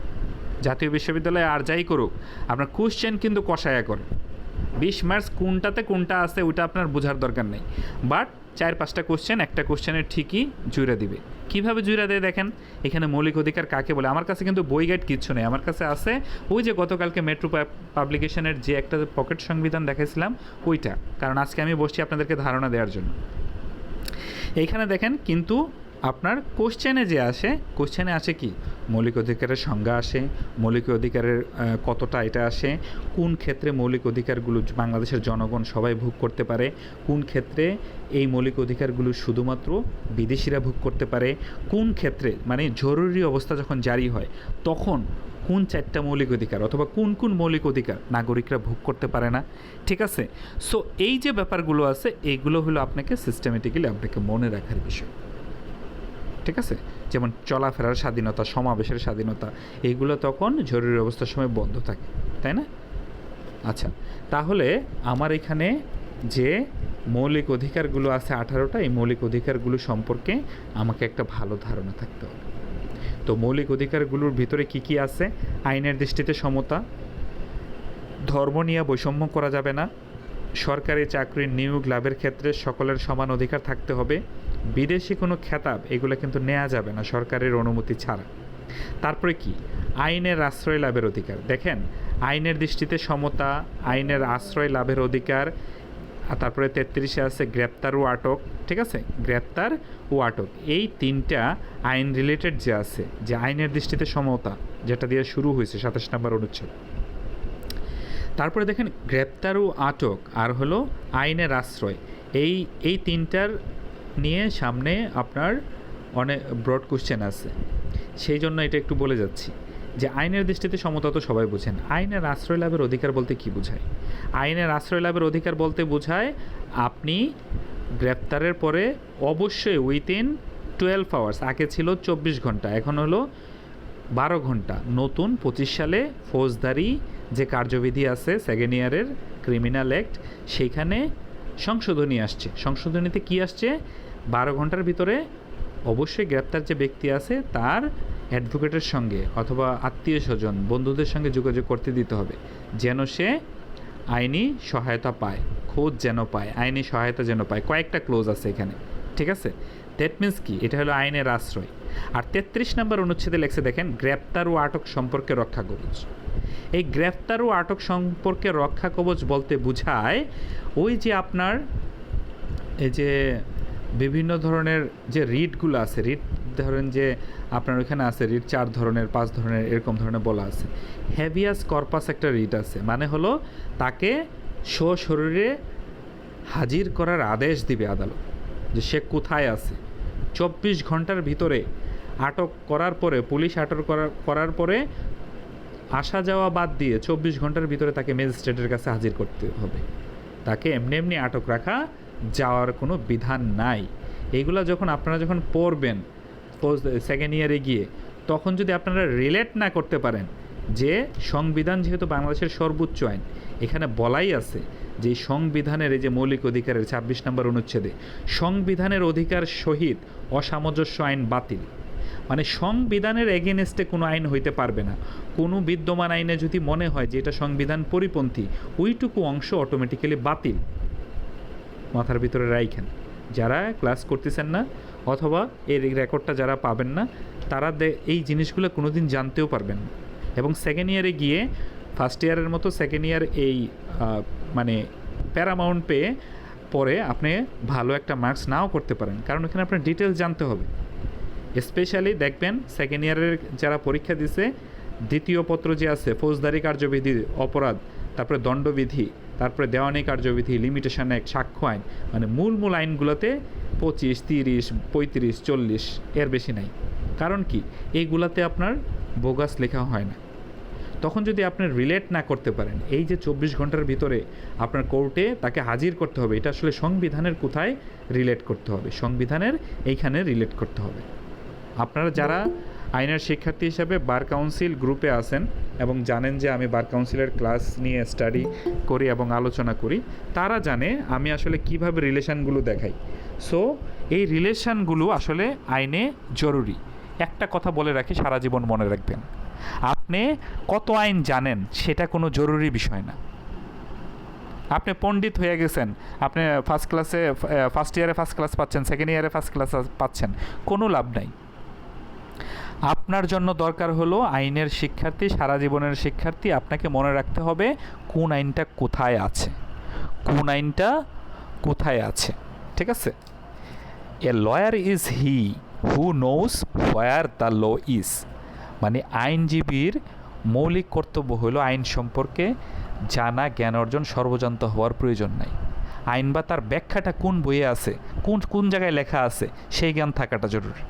জাতীয় বিশ্ববিদ্যালয়ে আর যাই করুক আপনার কোশ্চেন কিন্তু কষায়া করে। 20 মার্কস কোনটাতে কোনটা আছে ওইটা আপনার বোঝার দরকার নেই, বাট 4-5টা কোশ্চেন একটা কোশ্চেনের ঠিকই জুড়ে দিবে। কীভাবে জুড়ে দেয় দেখেন, এখানে মৌলিক অধিকার কাকে বলে। আমার কাছে কিন্তু বই গাইড কিচ্ছু নেই, আমার কাছে আছে ওই যে গতকালকে মেট্রো পাবলিকেশনের যে একটা পকেট সংবিধান দেখাইছিলাম ওইটা, কারণ আজকে আমি বসছি আপনাদেরকে ধারণা দেওয়ার জন্য। এইখানে দেখেন কিন্তু আপনার কোশ্চেনে যে আসে, কোশ্চেনে আসে কি মৌলিক অধিকারের সংজ্ঞা আসে, মৌলিক অধিকারের কতটা এটা আসে, কোন ক্ষেত্রে মৌলিক অধিকারগুলো বাংলাদেশের জনগণ সবাই ভোগ করতে পারে, কোন ক্ষেত্রে এই মৌলিক অধিকারগুলো শুধুমাত্র বিদেশিরা ভোগ করতে পারে, কোন ক্ষেত্রে মানে জরুরি অবস্থা যখন জারি হয় তখন কোন 4টা মৌলিক অধিকার অথবা কোন কোন মৌলিক অধিকার নাগরিকরা ভোগ করতে পারে না, ঠিক আছে? সো এই যে ব্যাপারগুলো আছে এইগুলো হলো আপনাকে সিস্টেমেটিক্যালি আপনাকে মনে রাখার বিষয়, ঠিক আছে? যেমন চলাফেরার স্বাধীনতা, সমাবেশের স্বাধীনতা, এইগুলো তখন জরুরি অবস্থার সময় বন্ধ থাকে, তাই না? আচ্ছা, তাহলে আমার এখানে যে মৌলিক অধিকারগুলো আছে 18টা, এই মৌলিক অধিকারগুলো সম্পর্কে আমাকে একটা ভালো ধারণা থাকতে হবে। তো মৌলিক অধিকারগুলোর ভিতরে কি কি আছে? আইনের দৃষ্টিতে সমতা, ধর্ম নিয়ে বৈষম্য করা যাবে না, সরকারি চাকরির নিয়োগ লাভের ক্ষেত্রে সকলের সমান অধিকার থাকতে হবে, বিদেশি কোনো খেতাব এগুলো কিন্তু নেওয়া যাবে না সরকারের অনুমতি ছাড়া। তারপরে কি? আইনের আশ্রয় লাভের অধিকার। দেখেন, আইনের দৃষ্টিতে সমতা, আইনের আশ্রয় লাভের অধিকার, আর তারপরে 33-এ আছে গ্রেপ্তার ও আটক, ঠিক আছে? গ্রেপ্তার ও আটক এই 3টা আইন রিলেটেড যে আছে, যে আইনের দৃষ্টিতে সমতা যেটা দিয়ে শুরু হয়েছে 27 নম্বর অনুচ্ছেদ। তারপরে দেখেন গ্রেপ্তার ও আটক আর হলো আইনের আশ্রয়, এই 3টার নিয়ে সামনে আপনার অনেক ব্রড কোশ্চেন আছে, সেই জন্য এটা একটু বলে যাচ্ছি যে আইনের দৃষ্টিতে সমতা তো সবাই বুঝেন। আইনের আশ্রয় লাভের অধিকার বলতে কি বোঝায়? আইনের আশ্রয় লাভের অধিকার বলতে বোঝায় আপনি গ্রেপ্তারের পরে অবশ্যই উইথিন 12 আওয়ার্স, আগে ছিল 24 ঘন্টা, এখন হলো 12 ঘন্টা, নতুন 25 সালে ফৌজদারি যে কার্যবিধি আছে সেকেন্ড ইয়ারের ক্রিমিনাল অ্যাক্ট, সেইখানে সংশোধনী আসছে। সংশোধনীতে কি আসছে? 12 ঘন্টার ভিতরে অবশ্যই গ্রেপ্তার যে ব্যক্তি আছে তার অ্যাডভোকেটের সঙ্গে অথবা আত্মীয় স্বজন বন্ধুদের সঙ্গে যোগাযোগ করতে দিতে হবে, যেন সে আইনি সহায়তা পায়, খোঁজ যেন পায়, আইনি সহায়তা যেন পায়। কয়েকটা ক্লোজ আছে এখানে, ঠিক আছে? দ্যাট মিন্স কি? এটা হলো আইনের আশ্রয়। আর 33 নম্বর অনুচ্ছেদে লেখছে দেখেন গ্রেপ্তার ও আটক সম্পর্কে রক্ষা কবচ। এই গ্রেপ্তার ও আটক সম্পর্কে রক্ষা কবচ বলতে বোঝায় ওই যে আপনার এই যে বিভিন্ন ধরনের যে রিটগুলো আছে, রিট ধরেন যে আপনার ওইখানে আছে রিট 4 ধরনের 5 ধরনের এরকম ধরনের বলা আছে। হ্যাভিয়াস কর্পাস একটা রিট আছে, মানে হলো তাকে সশরীরে হাজির করার আদেশ দিবে আদালত, যে সে কোথায় আছে। 24 ঘন্টার ভিতরে আটক করার পরে, পুলিশ আটক করার পরে আসা যাওয়া বাদ দিয়ে 24 ঘন্টার ভিতরে তাকে ম্যাজিস্ট্রেটের কাছে হাজির করতে হবে। তাকে এমনি এমনি আটক রাখা যাওয়ার কোনো বিধান নাই। এইগুলা আপনারা যখন পড়বেন সেকেন্ড ইয়ারে গিয়ে, তখন যদি আপনারা রিলেট না করতে পারেন যে সংবিধান যেহেতু বাংলাদেশের সর্বোচ্চ আইন, এখানে বলাই আছে যে সংবিধানের এই যে মৌলিক অধিকারের 26 নম্বর অনুচ্ছেদে সংবিধানের অধিকার সহিত অসামঞ্জস্য আইন বাতিল, মানে সংবিধানের এগেনস্টে কোনো আইন হইতে পারবে না। কোনো বিদ্যমান আইনে যদি মনে হয় যে এটা সংবিধান পরিপন্থী, ওইটুকু অংশ অটোমেটিক্যালি বাতিল। মাথার ভিতরে রাইখেন, যারা ক্লাস করতেছেন না অথবা এর রেকর্ডটা যারা পাবেন না, তারা এই জিনিসগুলো কোনো দিন জানতেও পারবেন না। এবং সেকেন্ড ইয়ারে গিয়ে ফার্স্ট ইয়ারের মতো সেকেন্ড ইয়ার এই মানে প্যারামাউন্ট পেয়ে পরে আপনি ভালো একটা মার্কস নাও করতে পারেন, কারণ এখানে আপনার ডিটেলস জানতে হবে। স্পেশালি দেখবেন সেকেন্ড ইয়ারের যারা পরীক্ষা দিছে, দ্বিতীয় পত্র যে আছে ফৌজদারি কার্যবিধি অপরাধ, তারপরে দণ্ডবিধি, তারপরে দেওয়ানি কার্যবিধি, লিমিটেশন অ্যাক্ট, সাক্ষ্য আইন, মানে মূল আইনগুলোতে 25, 30, 35, 40 এর বেশি নাই। কারণ কি, এইগুলাতে আপনার বোগাস লেখা হয় না। তখন যদি আপনি রিলেট না করতে পারেন এই যে 24 ঘন্টার ভিতরে আপনার কোর্টে তাকে হাজির করতে হবে, এটা আসলে সংবিধানের কোথায় রিলেট করতে হবে, সংবিধানের এইখানে রিলেট করতে হবে। আপনারা যারা আইনের শিক্ষার্থী হিসাবে বার কাউন্সিল গ্রুপে আছেন এবং জানেন যে আমি বার কাউন্সিলের ক্লাস নিয়ে স্টাডি করি এবং আলোচনা করি, তারা জানে আমি আসলে কিভাবে রিলেশনগুলো দেখাই। সো এই রিলেশনগুলো আসলে আইনে জরুরি। একটা কথা বলে রাখি, সারা জীবন মনে রাখবেন, আপনি কত আইন জানেন সেটা কোনো জরুরি বিষয় না। আপনি পণ্ডিত হয়ে গেছেন, আপনি ফার্স্ট ইয়ারে ফার্স্ট ক্লাস পাচ্ছেন, সেকেন্ড ইয়ারে ফার্স্ট ক্লাস পাচ্ছেন, কোনো লাভ নাই। আপনার জন্য দরকার হলো আইনের শিক্ষার্থী, সারা জীবনের শিক্ষার্থী, আপনাকে মনে রাখতে হবে কোন আইনটা কোথায় আছে, কোন আইনটা কোথায় আছে। ঠিক আছে? A lawyer is he who knows where the law is, মানে আইনজীবীর মৌলিক কর্তব্য হলো আইন সম্পর্কে জানা, জ্ঞান অর্জন, সর্বজান্ত হওয়ার প্রয়োজন নাই। আইন বা তার ব্যাখ্যাটা কোন বইয়ে আছে, কোন জায়গায় লেখা আছে, সেই জ্ঞান থাকাটা জরুরি।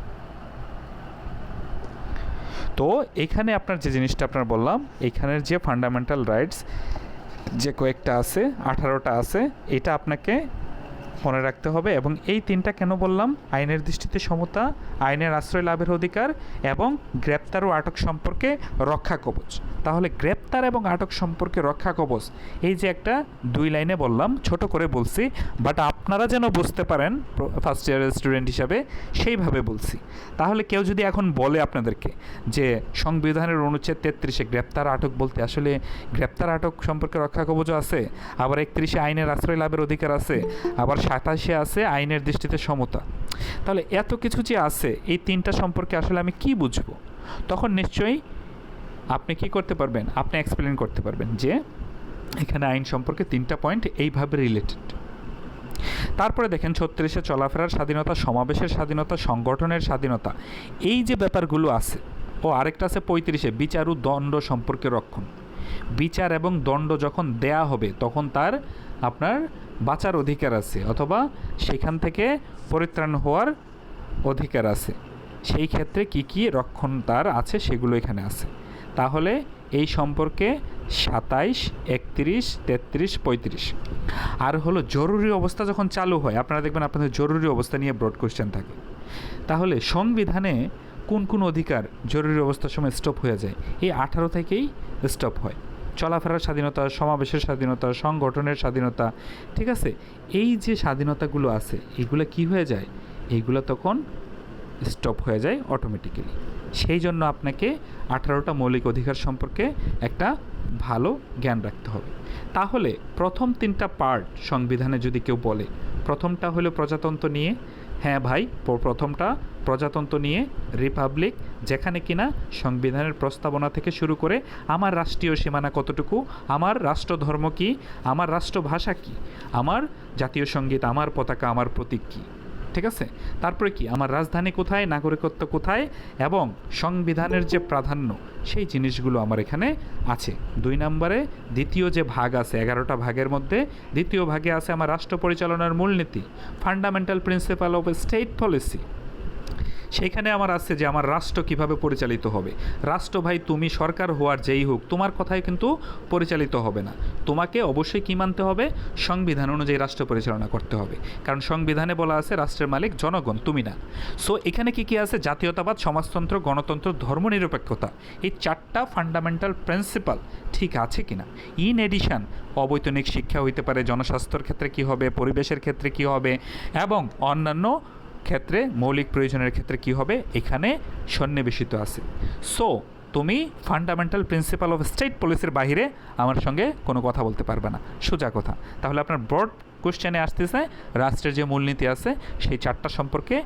তো এখানে আপনার যে জিনিসটা আপনার বললাম, এখানের যে ফান্ডামেন্টাল রাইটস যে কয়েকটা আছে, 18টা আছে, এটা আপনাকে মনে রাখতে হবে। এবং এই তিনটা কেন বললাম, আইনের দৃষ্টিতে সমতা, আইনের আশ্রয় লাভের অধিকার এবং গ্রেপ্তার ও আটক সম্পর্কে রক্ষা কবচ। তাহলে গ্রেপ্তার এবং আটক সম্পর্কে রক্ষা কবচ, এই যে একটা 2 লাইনে বললাম, ছোট করে বলছি, বাট আপনারা যেন বুঝতে পারেন ফার্স্ট ইয়ারের স্টুডেন্ট হিসাবে সেইভাবে বলছি। তাহলে কেউ যদি এখন বলে আপনাদেরকে যে সংবিধানের অনুচ্ছেদ 33-এ গ্রেপ্তার আটক বলতে আসলে গ্রেপ্তার আটক সম্পর্কে রক্ষা কবচ আছে, আবার 31-এ আইনের আশ্রয় লাভের অধিকার আছে, আবার 27-এ আছে আইনের দৃষ্টিতে সমতা, তাহলে এত কিছু যে আছে, এই তিনটা সম্পর্কে আসলে আমি কি বুঝবো? তখন নিশ্চয়ই আপনি কি করতে পারবেন, আপনি এক্সপ্লেন করতে পারবেন যে এখানে আইন সম্পর্কে 3টা পয়েন্ট এইভাবে রিলেটেড। তারপরে দেখেন 36-এ চলাফেরার স্বাধীনতা, সমাবেশের স্বাধীনতা, সংগঠনের স্বাধীনতা, এই যে ব্যাপারগুলো আছে। ও আরেকটা আছে 35-এ বিচার ও দণ্ড সম্পর্কে রক্ষণ। বিচার এবং দণ্ড যখন দেয়া হবে তখন তার আপনার বাঁচার অধিকার আছে অথবা সেখান থেকে পরিত্রাণ হওয়ার অধিকার আছে। সেই ক্ষেত্রে কি কি রক্ষণ তার আছে সেগুলো এখানে আছে। তাহলে এই সম্পর্কে 27, 31, 33, 35। আর হলো জরুরি অবস্থা যখন চালু হয়, আপনারা দেখবেন আপনাদের জরুরি অবস্থা নিয়ে ব্রড কোয়েশ্চেন থাকে। তাহলে সংবিধানে কোন কোন অধিকার জরুরি অবস্থার সময় স্টপ হয়ে যায়, এই 18 থেকেই স্টপ হয়। চলাফেরার স্বাধীনতা, সমাবেশের স্বাধীনতা, সংগঠনের স্বাধীনতা, ঠিক আছে? এই যে স্বাধীনতাগুলো আছে এগুলো কি হয়ে যায়, এইগুলো তখন স্টপ হয়ে যায় অটোমেটিক্যালি। সেই জন্য আপনাকে 18টা মৌলিক অধিকার সম্পর্কে একটা ভালো জ্ঞান রাখতে হবে। তাহলে প্রথম 3টা পার্ট সংবিধানে যদি কেউ বলে, প্রথমটা হলো প্রজাতন্ত্র নিয়ে, হ্যাঁ ভাই, প্রথমটা প্রজাতন্ত্র নিয়ে, রিপাবলিক, যেখানে কিনা সংবিধানের প্রস্তাবনা থেকে শুরু করে আমার রাষ্ট্রীয় সীমানা কতটুকু, আমার রাষ্ট্রধর্ম কী, আমার রাষ্ট্রভাষা কী, আমার জাতীয় সঙ্গীত, আমার পতাকা, আমার প্রতীক কী, ঠিক আছে? তারপরে কি আমার রাজধানী কোথায়, নাগরিকত্ব কোথায় এবং সংবিধানের যে প্রাধান্য সেই জিনিসগুলো আমার এখানে আছে। 2 নম্বরে দ্বিতীয় যে ভাগ আছে 11টা ভাগের মধ্যে দ্বিতীয় ভাগে আছে আমার রাষ্ট্র পরিচালনার মূলনীতি, fundamental principal of state policy. সেইখানে আমার আছে যে আমার রাষ্ট্র কিভাবে পরিচালিত হবে। রাষ্ট্র ভাই তুমি সরকার হওয়ার যেই হোক তোমার কথাই কিন্তু পরিচালিত হবে না, তোমাকে অবশ্যই কী মানতে হবে, সংবিধান অনুযায়ী রাষ্ট্র পরিচালনা করতে হবে, কারণ সংবিধানে বলা আছে রাষ্ট্রের মালিক জনগণ, তুমি না। সো এখানে কি কি আছে, জাতীয়তাবাদ, সমাজতন্ত্র, গণতন্ত্র, ধর্মনিরপেক্ষতা, এই 4টা ফান্ডামেন্টাল প্রিন্সিপাল ঠিক আছে কিনা। ইন এডিশন অবৈতনিক শিক্ষা হইতে পারে, জনস্বাস্থ্যের ক্ষেত্রে কি হবে, পরিবেশের ক্ষেত্রে কি হবে এবং অন্যান্য ক্ষেত্রে মৌলিক প্রয়োজনের ক্ষেত্রে কি হবে এখানে সন্নিবেশিত আছে। সো তুমি ফান্ডামেন্টাল প্রিন্সিপাল অফ স্টেট পলিসির বাহিরে আমার সঙ্গে কোনো কথা বলতে পারবে না, সোজা কথা। তাহলে আপনার ব্রড কোশ্চেনে আসতেছে রাষ্ট্রের যে মূলনীতি আছে সেই 4টা সম্পর্কে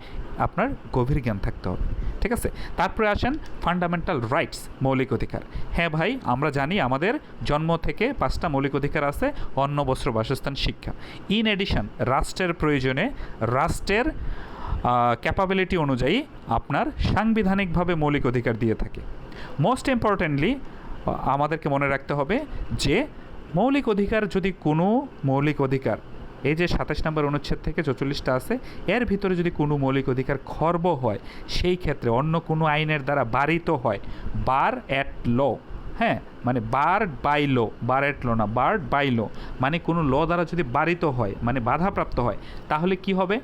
আপনার গভীর জ্ঞান থাকতে হবে, ঠিক আছে। তারপরে আসেন ফান্ডামেন্টাল রাইটস, মৌলিক অধিকার। হ্যাঁ ভাই, আমরা জানি আমাদের জন্ম থেকে 5টা মৌলিক অধিকার আছে, অন্ন, বস্ত্র, বাসস্থান, শিক্ষা। ইন এডিশন রাষ্ট্রের প্রয়োজনে রাষ্ট্রের ক্যাপাবিলিটি অনুযায়ী আপনার সাংবিধানিকভাবে মৌলিক অধিকার দিয়ে থাকে। মোস্ট ইম্পর্টেন্টলি আমাদেরকে মনে রাখতে হবে যে মৌলিক অধিকার যদি কোনো মৌলিক অধিকার এই যে 27 নম্বর অনুচ্ছেদ থেকে 44টা আছে এর ভিতরে যদি কোনো মৌলিক অধিকার খর্ব হয় সেই ক্ষেত্রে অন্য কোনো আইনের দ্বারা বারিত হয়, বার অ্যাট ল, হ্যাঁ মানে barred by law, bar at law না, বার্ড বাই ল, মানে কোনো ল দ্বারা যদি বারিত হয় মানে বাধাপ্রাপ্ত হয় তাহলে কি হবে,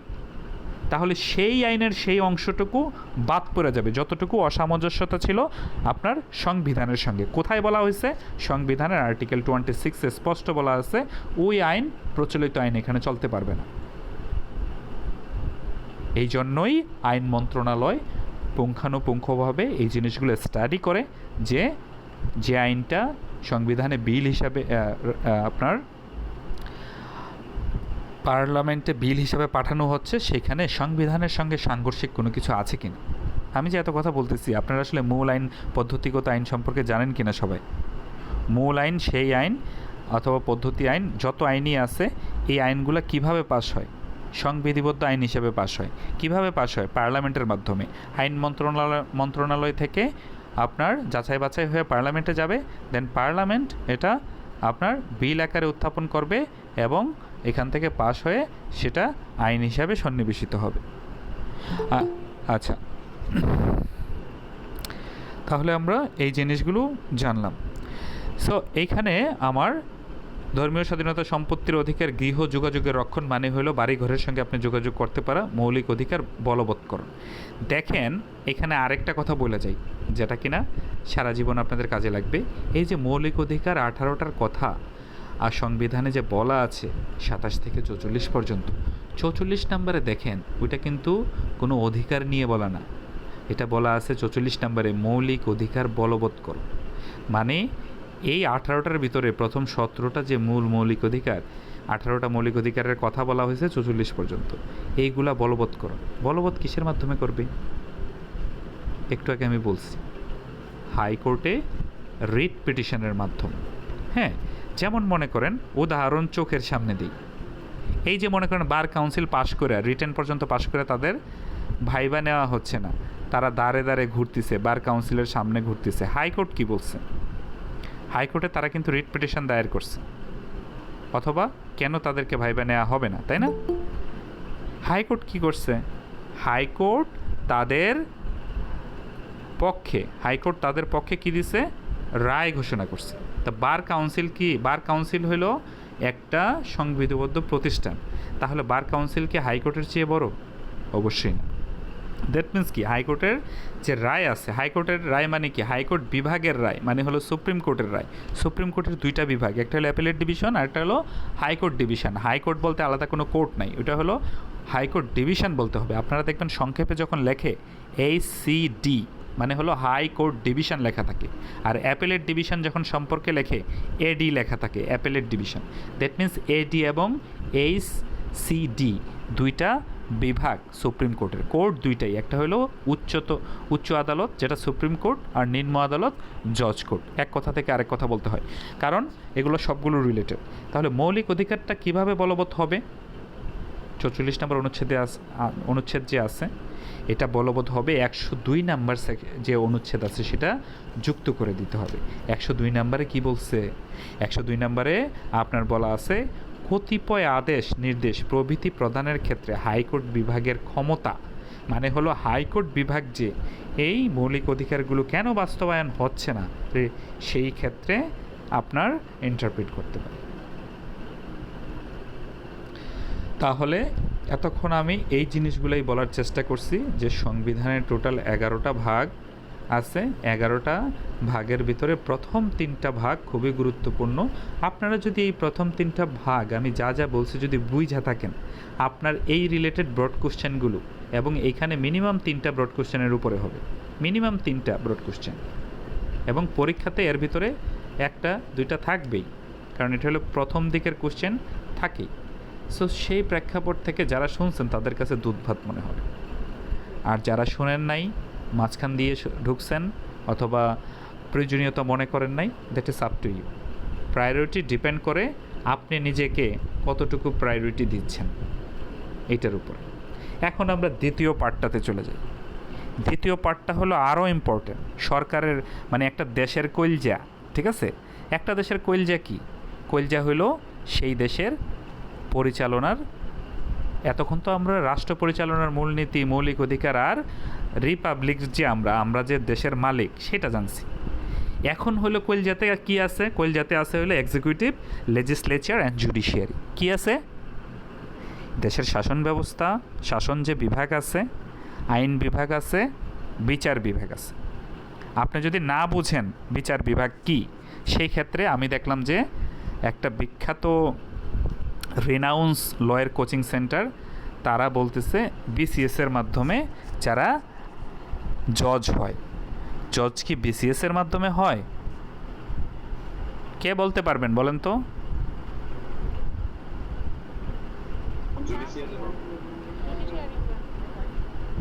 তাহলে সেই আইনের সেই অংশটুকু বাদ পড়ে যাবে যতটুকু অসামঞ্জস্যতা ছিল আপনার সংবিধানের সঙ্গে। কোথায় বলা হয়েছে, সংবিধানের আর্টিকেল 26 স্পষ্ট বলা আছে ওই আইন প্রচলিত আইন এখানে চলতে পারবে না। এই জন্যই আইন মন্ত্রণালয় পুঙ্খানুপুঙ্খভাবে এই জিনিসগুলো স্টাডি করে যে যে আইনটা সংবিধানে বিল হিসাবে আপনার পার্লামেন্টে বিল হিসাবে পাঠানো হচ্ছে সেখানে সংবিধানের সঙ্গে সাংঘর্ষিক কোনো কিছু আছে কিনা। আমি যে এত কথা বলতেছি আপনারা আসলে মূল আইন, পদ্ধতিগত আইন সম্পর্কে জানেন কিনা সবাই। মূল আইন সেই আইন অথবা পদ্ধতি আইন যত আইনই আছে এই আইনগুলো কিভাবে পাস হয়, সংবিধিবদ্ধ আইন হিসেবে পাস হয়। কিভাবে পাস হয়, পার্লামেন্টের মাধ্যমে। আইন মন্ত্রণালয় থেকে আপনার যাচাই বাছাই হয়ে পার্লামেন্টে যাবে, দেন পার্লামেন্ট এটা আপনার বিল আকারে উত্থাপন করবে এবং এখান থেকে পাস হয়ে সেটা আইন হিসাবে সন্নিবেশিত হবে। আচ্ছা, তাহলে আমরা এই জিনিসগুলো জানলাম। সো এইখানে আমার ধর্মীয় স্বাধীনতা, সম্পত্তির অধিকার, গৃহ যোগাযোগের রক্ষণ মানে হলো বাড়ি ঘরের সঙ্গে আপনি যোগাযোগ করতে পারা, মৌলিক অধিকার বলবৎকরণ। দেখেন এখানে আরেকটা কথা বলে যাই যেটা কিনা সারা জীবন আপনাদের কাজে লাগবে। এই যে মৌলিক অধিকার 18টার কথা আর সংবিধানে যে বলা আছে 27 থেকে 44 পর্যন্ত, 44 নম্বরে দেখেন ওইটা কিন্তু কোনো অধিকার নিয়ে বলা না, এটা বলা আছে 44 নম্বরে মৌলিক অধিকার বলবৎকরণ। মানে এই 18টার ভিতরে প্রথম 17টা যে মূল মৌলিক অধিকার, 18টা মৌলিক অধিকারের কথা বলা হয়েছে 44 পর্যন্ত, এইগুলা বলবৎকরণ। বলবৎ কিসের মাধ্যমে করবে, একটু আগে আমি বলছি হাইকোর্টে রিট পিটিশনের মাধ্যমে। হ্যাঁ, যেমন মনে করেন উদাহরণ চোখের সামনে দিই, এই যে মনে করেন বার কাউন্সিল পাশ করে রিটেন পর্যন্ত পাশ করে তাদের ভাইবা নেওয়া হচ্ছে না, তারা দাঁড়ে দাঁড়ে ঘুরতেছে, বার কাউন্সিলের সামনে ঘুরতেছে। হাইকোর্ট কি বলছে, হাইকোর্টে তারা কিন্তু রিট পিটিশন দায়ের করছে, অথবা কেন তাদেরকে ভাইবা নেওয়া হবে না, তাই না? হাইকোর্ট কি করছে, হাইকোর্ট তাদের পক্ষে কি দিছে, রায় ঘোষণা করছে। তা বার কাউন্সিল কি, বার কাউন্সিল হলো একটা সংবিধিবদ্ধ প্রতিষ্ঠান, তাহলে বার কাউন্সিল কি হাইকোর্টের চেয়ে বড়? অবশ্যই না। দ্যাট মিন্স কি, হাইকোর্টের যে রায় আছে, হাইকোর্টের রায় মানে কি, হাইকোর্ট বিভাগের রায় মানে হলো সুপ্রিম কোর্টের রায়। সুপ্রিম কোর্টের 2টা বিভাগ, একটা হলো অ্যাপিলেট ডিভিশন আর একটা হলো হাইকোর্ট ডিভিশন। হাইকোর্ট বলতে আলাদা কোনো কোর্ট নাই, ওটা হলো হাইকোর্ট ডিভিশন বলতে হবে। আপনারা দেখবেন সংক্ষেপে যখন লেখে HCD মানে হলো হাইকোর্ট ডিভিশন লেখা থাকে, আর অ্যাপেলেট ডিভিশন যখন সম্পর্কে লেখে AD লেখা থাকে, appellate division. That means AD এবং HCD 2টা বিভাগ সুপ্রিম কোর্টের। কোর্ট 2টাই, একটা হলো উচ্চ আদালত যেটা সুপ্রিম কোর্ট, আর নিম্ন আদালত জজ কোর্ট। এক কথা থেকে আরেক কথা বলতে হয় কারণ এগুলো সবগুলো রিলেটেড। তাহলে মৌলিক অধিকারটা কিভাবে বলবৎ হবে, 44 নম্বর অনুচ্ছেদ যে আছে এটা বলবৎ হবে 102 নাম্বার যে অনুচ্ছেদ আছে সেটা যুক্ত করে দিতে হবে। 102 নাম্বারে কি বলছে? 102 নাম্বারে আপনার বলা আছে কতিপয় আদেশ নির্দেশ প্রভৃতি প্রদানের ক্ষেত্রে হাইকোর্ট বিভাগের ক্ষমতা, মানে হলো হাইকোর্ট বিভাগ যে এই মৌলিক অধিকারগুলো কেন বাস্তবায়ন হচ্ছে না সেই ক্ষেত্রে আপনার ইন্টারপ্রিট করতে পারে। তাহলে এতক্ষণ আমি এই জিনিসগুলোই বলার চেষ্টা করছি যে সংবিধানের টোটাল 11টা ভাগ আছে। 11টা ভাগের ভিতরে প্রথম 3টা ভাগ খুবই গুরুত্বপূর্ণ। আপনারা যদি এই প্রথম 3টা ভাগ আমি যা যা বলছি যদি বুঝা থাকেন, আপনার এই রিলেটেড ব্রড কোশ্চেনগুলো, এবং এইখানে মিনিমাম 3টা ব্রড কোশ্চেনের উপরে হবে, মিনিমাম 3টা ব্রড কোশ্চেন, এবং পরীক্ষাতে এর ভিতরে 1টা 2টা থাকবেই, কারণ এটা হলো প্রথম দিকের কোশ্চেন থাকেই। সো সেই প্রেক্ষাপট থেকে যারা শুনছেন তাদের কাছে দুধ ভাত মনে হবে, আর যারা শোনেন নাই, মাঝখান দিয়ে ঢুকছেন অথবা প্রয়োজনীয়তা মনে করেন নাই, that is up to you. Priority depend করে আপনি নিজেকে কতটুকু প্রায়োরিটি দিচ্ছেন এটার উপর। এখন আমরা দ্বিতীয় পার্টটাতে চলে যাই। দ্বিতীয় পার্টটা হলো আরও ইম্পর্টেন্ট। সরকারের মানে একটা দেশের কইলজা, ঠিক আছে? একটা দেশের কইলজা কি? কইলজা হলো সেই দেশের পরিচালনার, এতক্ষণ তো আমরা রাষ্ট্র পরিচালনার মূলনীতি, মৌলিক অধিকার আর রিপাবলিক যে আমরা যে দেশের মালিক সেটা জানছি। এখন হলো কইলজাতে কি আছে? কইলজাতে আছে হলো এক্সিকিউটিভ, লেজিসলেচার অ্যান্ড জুডিশিয়ারি। কি আছে? দেশের শাসন ব্যবস্থা, শাসন যে বিভাগ আছে, আইন বিভাগ আছে, বিচার বিভাগ আছে। আপনি যদি না বুঝেন বিচার বিভাগ কি, সেই ক্ষেত্রে আমি দেখলাম যে একটা বিখ্যাত রিনাউন্স লয়ের কোচিং সেন্টার তারা বলতেছে বিসিএসের মাধ্যমে যারা জজ হয়, জজ কি বিসিএসের মাধ্যমে হয়? কে বলতে পারবেন বলেন তো?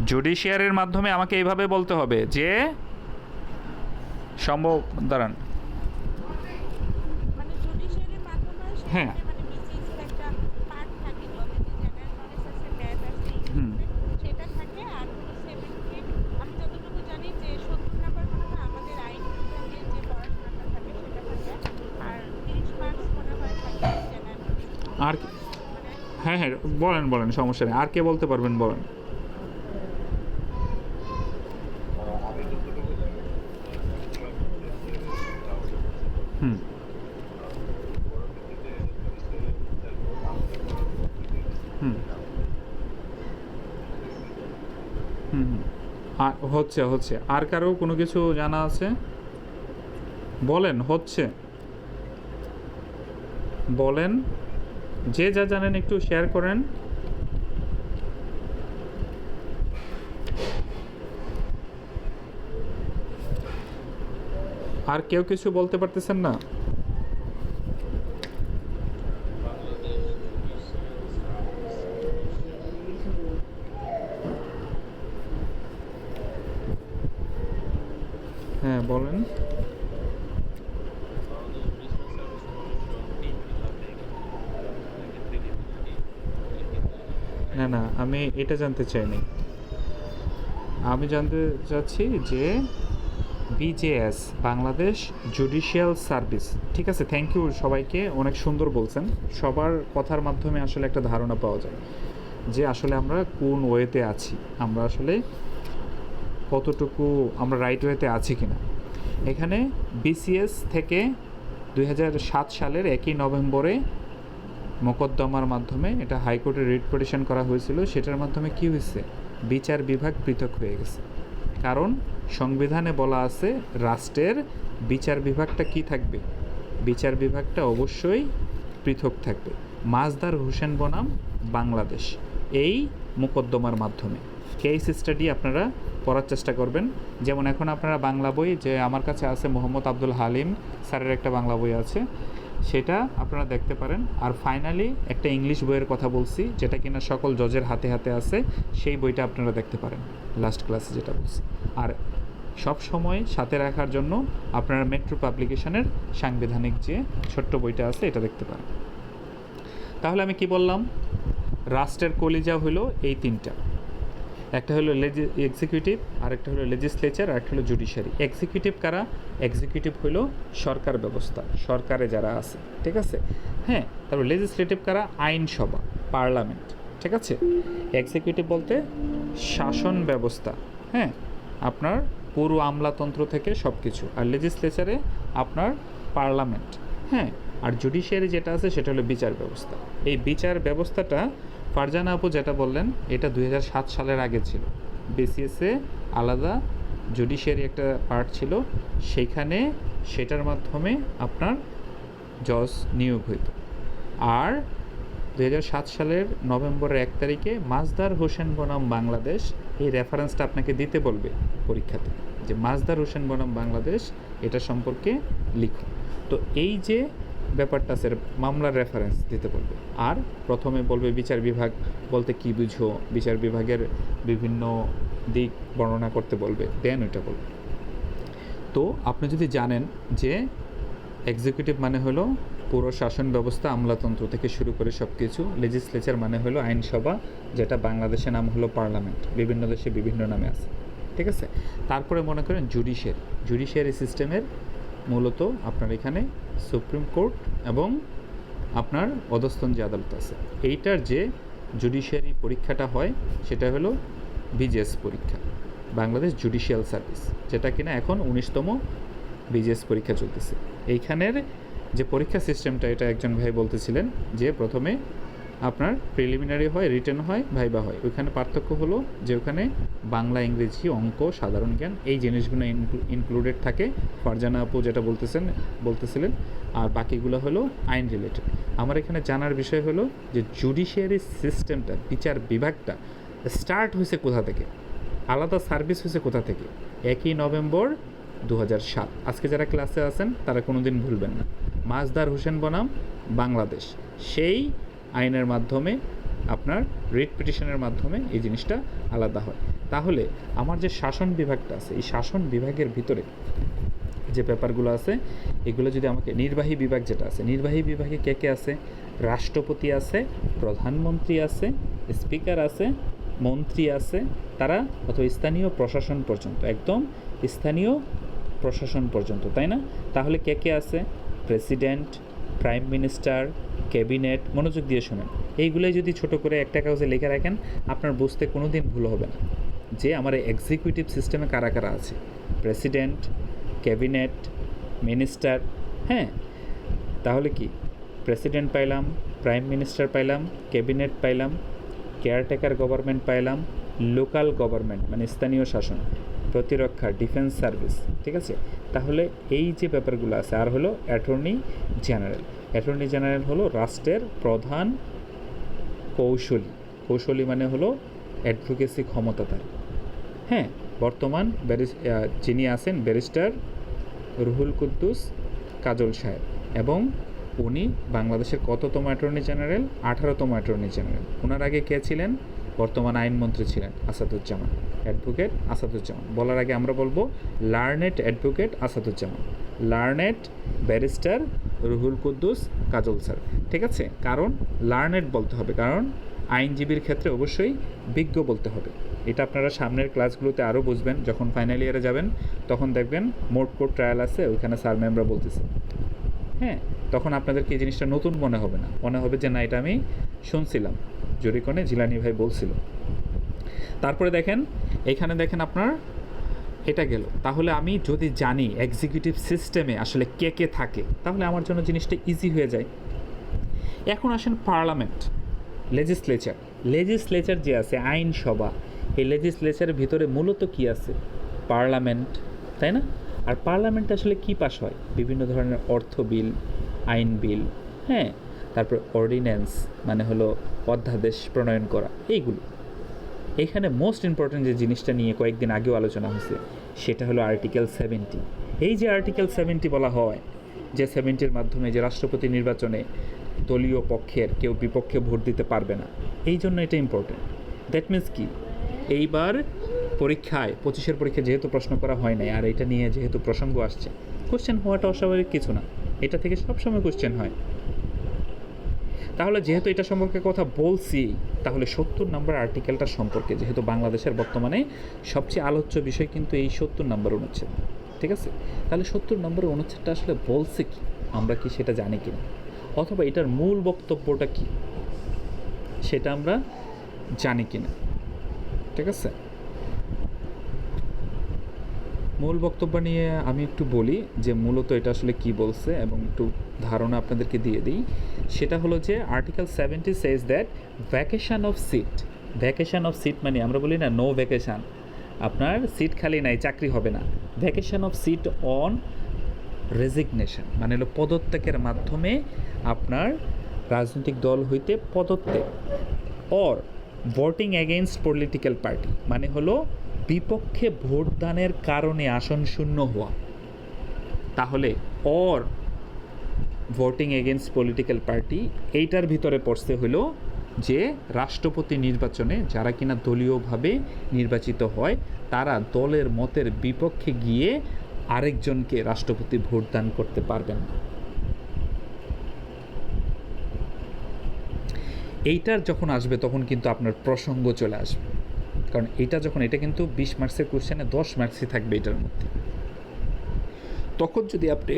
জুডিশিয়ারির মাধ্যমে। আমাকে এইভাবে বলতে হবে যে সম্ভব, দাঁড়ান, মানে জুডিশিয়ারির মাধ্যমে হ্যাঁ, মানে বিসিএস এর একটা পার্ট থাকে, নলেজ জেনারেল নলেজ আছে, ম্যাথ আছে, সেটা থাকে। আর হলো 70, আমি যতটুকু জানি যে 70 নাম্বার মনে হয় আমাদের আইন বিভাগের যে পড়াশোনাটা থাকে সেটা থাকে, আর 30 মার্কস মনে হয় থাকে জেনারেল নলেজ। আর হ্যাঁ হ্যাঁ বলেন সমস্যা নেই। আর কে বলতে পারবেন বলেন? হুম হুম হুম হুম আর হচ্ছে আর কারো কোনো কিছু জানা আছে? বলেন, বলেন, যে যা জানেন একটু শেয়ার করেন। আর কেউ কিছু বলতে পারতেছেন না? হ্যাঁ বলেন। না আমি এটা জানতে চাইনি। আমি জানতে চাচ্ছি যে বিজেএস, বাংলাদেশ জুডিশিয়াল সার্ভিস, ঠিক আছে? থ্যাংক ইউ সবাইকে, অনেক সুন্দর বলছেন। সবার কথার মাধ্যমে আসলে একটা ধারণা পাওয়া যায় যে আসলে আমরা কোন ওয়েতে আছি, আমরা আসলে কতটুকু আমরা রাইট ওয়েতে আছি কিনা। এখানে বিসিএস থেকে 2007 সালের 1 নভেম্বরে মোকদ্দমার মাধ্যমে এটা হাইকোর্টে রিট পিটিশন করা হয়েছিল। সেটার মাধ্যমে কি হয়েছে? বিচার বিভাগ পৃথক হয়ে গেছে। কারণ সংবিধানে বলা আছে রাষ্ট্রের বিচার বিভাগটা কি থাকবে? বিচার বিভাগটা অবশ্যই পৃথক থাকবে। মাজদার হোসেন বনাম বাংলাদেশ, এই মোকদ্দমার মাধ্যমে কেস স্টাডি আপনারা পড়ার চেষ্টা করবেন। যেমন এখন আপনারা বাংলা বই, যে আমার কাছে আছে মোহাম্মদ আব্দুল হালিম স্যারের একটা বাংলা বই আছে, সেটা আপনারা দেখতে পারেন। আর ফাইনালি একটা ইংলিশ বইয়ের কথা বলছি, যেটা কিনা সকল জজের হাতে হাতে আছে, সেই বইটা আপনারা দেখতে পারেন, লাস্ট ক্লাসে যেটা বলছি। আর সব সময় সাথে রাখার জন্য আপনারা মেট্রো পাবলিকেশনের সাংবিধানিক যে ছোট্ট বইটা আছে এটা দেখতে পারেন। তাহলে আমি কি বললাম? রাষ্ট্রের কলিজা হলো এই তিনটা, একটা হলো এক্সিকিউটিভ, আরেকটা হলো লেজিসলেচার, আরেকটা হলো জুডিশিয়ারি। এক্সিকিউটিভ কারা? এক্সিকিউটিভ হলো সরকার ব্যবস্থা, সরকারে যারা আছে, ঠিক আছে। হ্যাঁ, তারপর লেজিসলেটিভ কারা? আইনসভা, পার্লামেন্ট, ঠিক আছে। এক্সিকিউটিভ বলতে শাসন ব্যবস্থা, হ্যাঁ, আপনার পুরো আমলাতন্ত্র থেকে সব কিছু। আর লেজিসলেচারে আপনার পার্লামেন্ট, হ্যাঁ। আর জুডিশিয়ারি যেটা আছে সেটা হলো বিচার ব্যবস্থা। এই বিচার ব্যবস্থাটা ফারজানা আপু যেটা বললেন এটা 2007 সালের আগে ছিল। বিসিএসে আলাদা জুডিশিয়ারি একটা পার্ট ছিল, সেখানে সেটার মাধ্যমে আপনার জজ নিয়োগ হইত। আর 2007 সালের নভেম্বরের 1 তারিখে মাজদার হোসেন বনাম বাংলাদেশ, এই রেফারেন্সটা আপনাকে দিতে বলবে পরীক্ষাতে, যে মাজদার হোসেন বনাম বাংলাদেশ এটা সম্পর্কে লিখো। তো এই যে ব্যাপারটা আছে, মামলার রেফারেন্স দিতে বলবে। আর প্রথমে বলবে বিচার বিভাগ বলতে কী বুঝো, বিচার বিভাগের বিভিন্ন দিক বর্ণনা করতে বলবে, দেন ওইটা বলবে। তো আপনি যদি জানেন যে এক্সিকিউটিভ মানে হলো পুরো শাসন ব্যবস্থা, আমলাতন্ত্র থেকে শুরু করে সব কিছু, লেজিসলেচার মানে হলো আইনসভা, যেটা বাংলাদেশের নাম হলো পার্লামেন্ট, বিভিন্ন দেশে বিভিন্ন নামে আছে, ঠিক আছে। তারপরে মনে করেন জুডিশিয়ারি সিস্টেমের মূলত আপনার এখানে সুপ্রিম কোর্ট এবং আপনার অধস্তন যে আদালত আছে, এইটার যে জুডিশিয়ারি পরীক্ষাটা হয় সেটা হলো বিজেএস পরীক্ষা, বাংলাদেশ জুডিশিয়াল সার্ভিস, যেটা কিনা এখন 19তম বিজেএস পরীক্ষা চলতেছে। এইখানের যে পরীক্ষা সিস্টেমটা, এটা একজন ভাই বলতেছিলেন যে প্রথমে আপনার প্রিলিমিনারি হয়, রিটেন হয়, ভাইবা হয়। ওইখানে পার্থক্য হলো যে ওখানে বাংলা, ইংরেজি, অঙ্ক, সাধারণ জ্ঞান এই জিনিসগুলো ইনক্লুডেড থাকে, ফারজানা আপু যেটা বলতেছিলেন। আর বাকিগুলো হলো আইন রিলেটেড। আমার এখানে জানার বিষয় হলো যে জুডিশিয়ারি সিস্টেমটা, বিচার বিভাগটা স্টার্ট হয়েছে কোথা থেকে, আলাদা সার্ভিস হয়েছে কোথা থেকে? 1 নভেম্বর 2007। আজকে যারা ক্লাসে আছেন তারা কোনো দিন ভুলবেন না, মাজদার হোসেন বনাম বাংলাদেশ, সেই আইনের মাধ্যমে আপনার রিট পিটিশনের মাধ্যমে এই জিনিসটা আলাদা হয়। তাহলে আমার যে শাসন বিভাগটা আছে, এই শাসন বিভাগের ভিতরে যে ব্যাপারগুলো আছে, এগুলো যদি আমাকে নির্বাহী বিভাগ যেটা আছে, নির্বাহী বিভাগে কে কে আছে? রাষ্ট্রপতি আছে, প্রধানমন্ত্রী আছে, স্পিকার আছে, মন্ত্রী আছে, তারা অথবা স্থানীয় প্রশাসন পর্যন্ত, একদম স্থানীয় প্রশাসন পর্যন্ত, তাই না? তাহলে কে কে আছে? President, prime minister, cabinet. মনোযোগ দিয়ে শোনেন, এইগুলোই যদি ছোট করে একটা কাগজে লিখে রাখেন, আপনার বুঝতে কোনো দিন ভুল হবে না যে আমার এক্সিকিউটিভ সিস্টেমে কারা কারা আছে। প্রেসিডেন্ট, ক্যাবিনেট, মিনিস্টার, হ্যাঁ। তাহলে কি প্রেসিডেন্ট পাইলাম, প্রাইম মিনিস্টার পাইলাম, ক্যাবিনেট পাইলাম, কেয়ারটেকার গভর্নমেন্ট পাইলাম, লোকাল গভর্নমেন্ট মানে স্থানীয় শাসন, প্রতিরক্ষা, ডিফেন্স সার্ভিস, ঠিক আছে। তাহলে এই যে ব্যাপারগুলো আছে। আর হলো অ্যাটর্নি জেনারেল। অ্যাটর্নি জেনারেল হলো রাষ্ট্রের প্রধান কৌশলী মানে হলো অ্যাডভোকেসি ক্ষমতাধারী, হ্যাঁ। বর্তমান যিনি আছেন ব্যারিস্টার রুহুল কুদ্দুস কাজল সাহেব, এবং উনি বাংলাদেশের কততম অ্যাটর্নি জেনারেল? 18তম অ্যাটর্নি জেনারেল। ওনার আগে কে ছিলেন? বর্তমান আইনমন্ত্রী ছিলেন আসাদুজ্জামান, অ্যাডভোকেট আসাদুজ্জামান। বলার আগে আমরা বলবো learned advocate Asaduzzaman, learned barrister Ruhul Quddus Kajal sir, ঠিক আছে। কারণ লার্নেড বলতে হবে, কারণ আইনজীবীর ক্ষেত্রে অবশ্যই বিজ্ঞ বলতে হবে। এটা আপনারা সামনের ক্লাসগুলোতে আরও বুঝবেন, যখন ফাইনাল ইয়ারে যাবেন তখন দেখবেন মোট কোর্ট ট্রায়াল আছে, ওইখানে স্যার ম্যামরা বলতেছে, হ্যাঁ। তখন আপনাদেরকে এই জিনিসটা নতুন মনে হবে না, মনে হবে যে না এটা আমি শুনছিলাম, জরিকনে জিলানি ভাই বলছিল। তারপরে দেখেন এখানে দেখেন আপনার এটা গেল। তাহলে আমি যদি জানি এক্সিকিউটিভ সিস্টেমে আসলে কে কে থাকে, তাহলে আমার জন্য জিনিসটা ইজি হয়ে যায়। এখন আসেন পার্লামেন্ট, লেজিসলেচার যে আছে আইনসভা, এই লেজিসলেচারের ভিতরে মূলত কি আছে? পার্লামেন্ট, তাই না? আর পার্লামেন্টে আসলে কি পাস হয়? বিভিন্ন ধরনের অর্থ বিল, আইন বিল, হ্যাঁ। তারপর অর্ডিন্যান্স মানে হলো অধ্যাদেশ প্রণয়ন করা, এইগুলো। এখানে মোস্ট ইম্পর্ট্যান্ট যে জিনিসটা নিয়ে কয়েকদিন আগেও আলোচনা হয়েছে, সেটা হলো আর্টিকেল 70। এই যে আর্টিকেল 70 বলা হয়, যে 70-র মাধ্যমে যে রাষ্ট্রপতি নির্বাচনে দলীয় পক্ষের কেউ বিপক্ষে ভোট দিতে পারবে না, এই জন্য এটা ইম্পর্ট্যান্ট। দ্যাট মিনস কি, এইবার পরীক্ষায় 25-এর পরীক্ষায় যেহেতু প্রশ্ন করা হয় নাই, আর এটা নিয়ে যেহেতু প্রসঙ্গ আসছে, কোশ্চেন হওয়াটা অস্বাভাবিক কিছু না, এটা থেকে সবসময় কোশ্চেন হয়। তাহলে যেহেতু এটা সম্পর্কে কথা বলছি, তাহলে 70 নম্বর আর্টিকেলটা সম্পর্কে, যেহেতু বাংলাদেশের বর্তমানে সবচেয়ে আলোচ্য বিষয় কিন্তু এই 70 নম্বর অনুচ্ছেদ, ঠিক আছে? তাহলে 70 নম্বর অনুচ্ছেদটা আসলে বলছে কি, আমরা কি সেটা জানি কি না, অথবা এটার মূল বক্তব্যটা কি সেটা আমরা জানি কি না, ঠিক আছে? মূল বক্তব্য নিয়ে আমি একটু বলি যে মূলত এটা আসলে কি বলছে এবং একটু ধারণা আপনাদেরকে দিয়ে দিই। সেটা হলো যে article 70 says that vacation of seat, vacation of seat মানে আমরা বলি না নো ভ্যাকেশান, আপনার সিট খালি নাই, চাকরি হবে না। Vacation of sit on resignation মানে হলো পদত্যাগের মাধ্যমে আপনার রাজনৈতিক দল হইতে পদত্যাগ, or voting against political party মানে হলো বিপক্ষে ভোটদানের কারণে আসন শূন্য হওয়া। তাহলে or voting against political party এইটার ভিতরে পড়তে হলো যে রাষ্ট্রপতি নির্বাচনে যারা কিনা দলীয়ভাবে নির্বাচিত হয় তারা দলের মতের বিপক্ষে গিয়ে আরেকজনকে রাষ্ট্রপতি ভোটদান করতে পারবেন না। এইটার যখন আসবে তখন কিন্তু আপনার প্রসঙ্গ চলে আসবে, কারণ এটা কিন্তু 20 মার্কসের কোশ্চেনে 10 মার্কসই থাকবে এটার মধ্যে। তখন যদি আপনি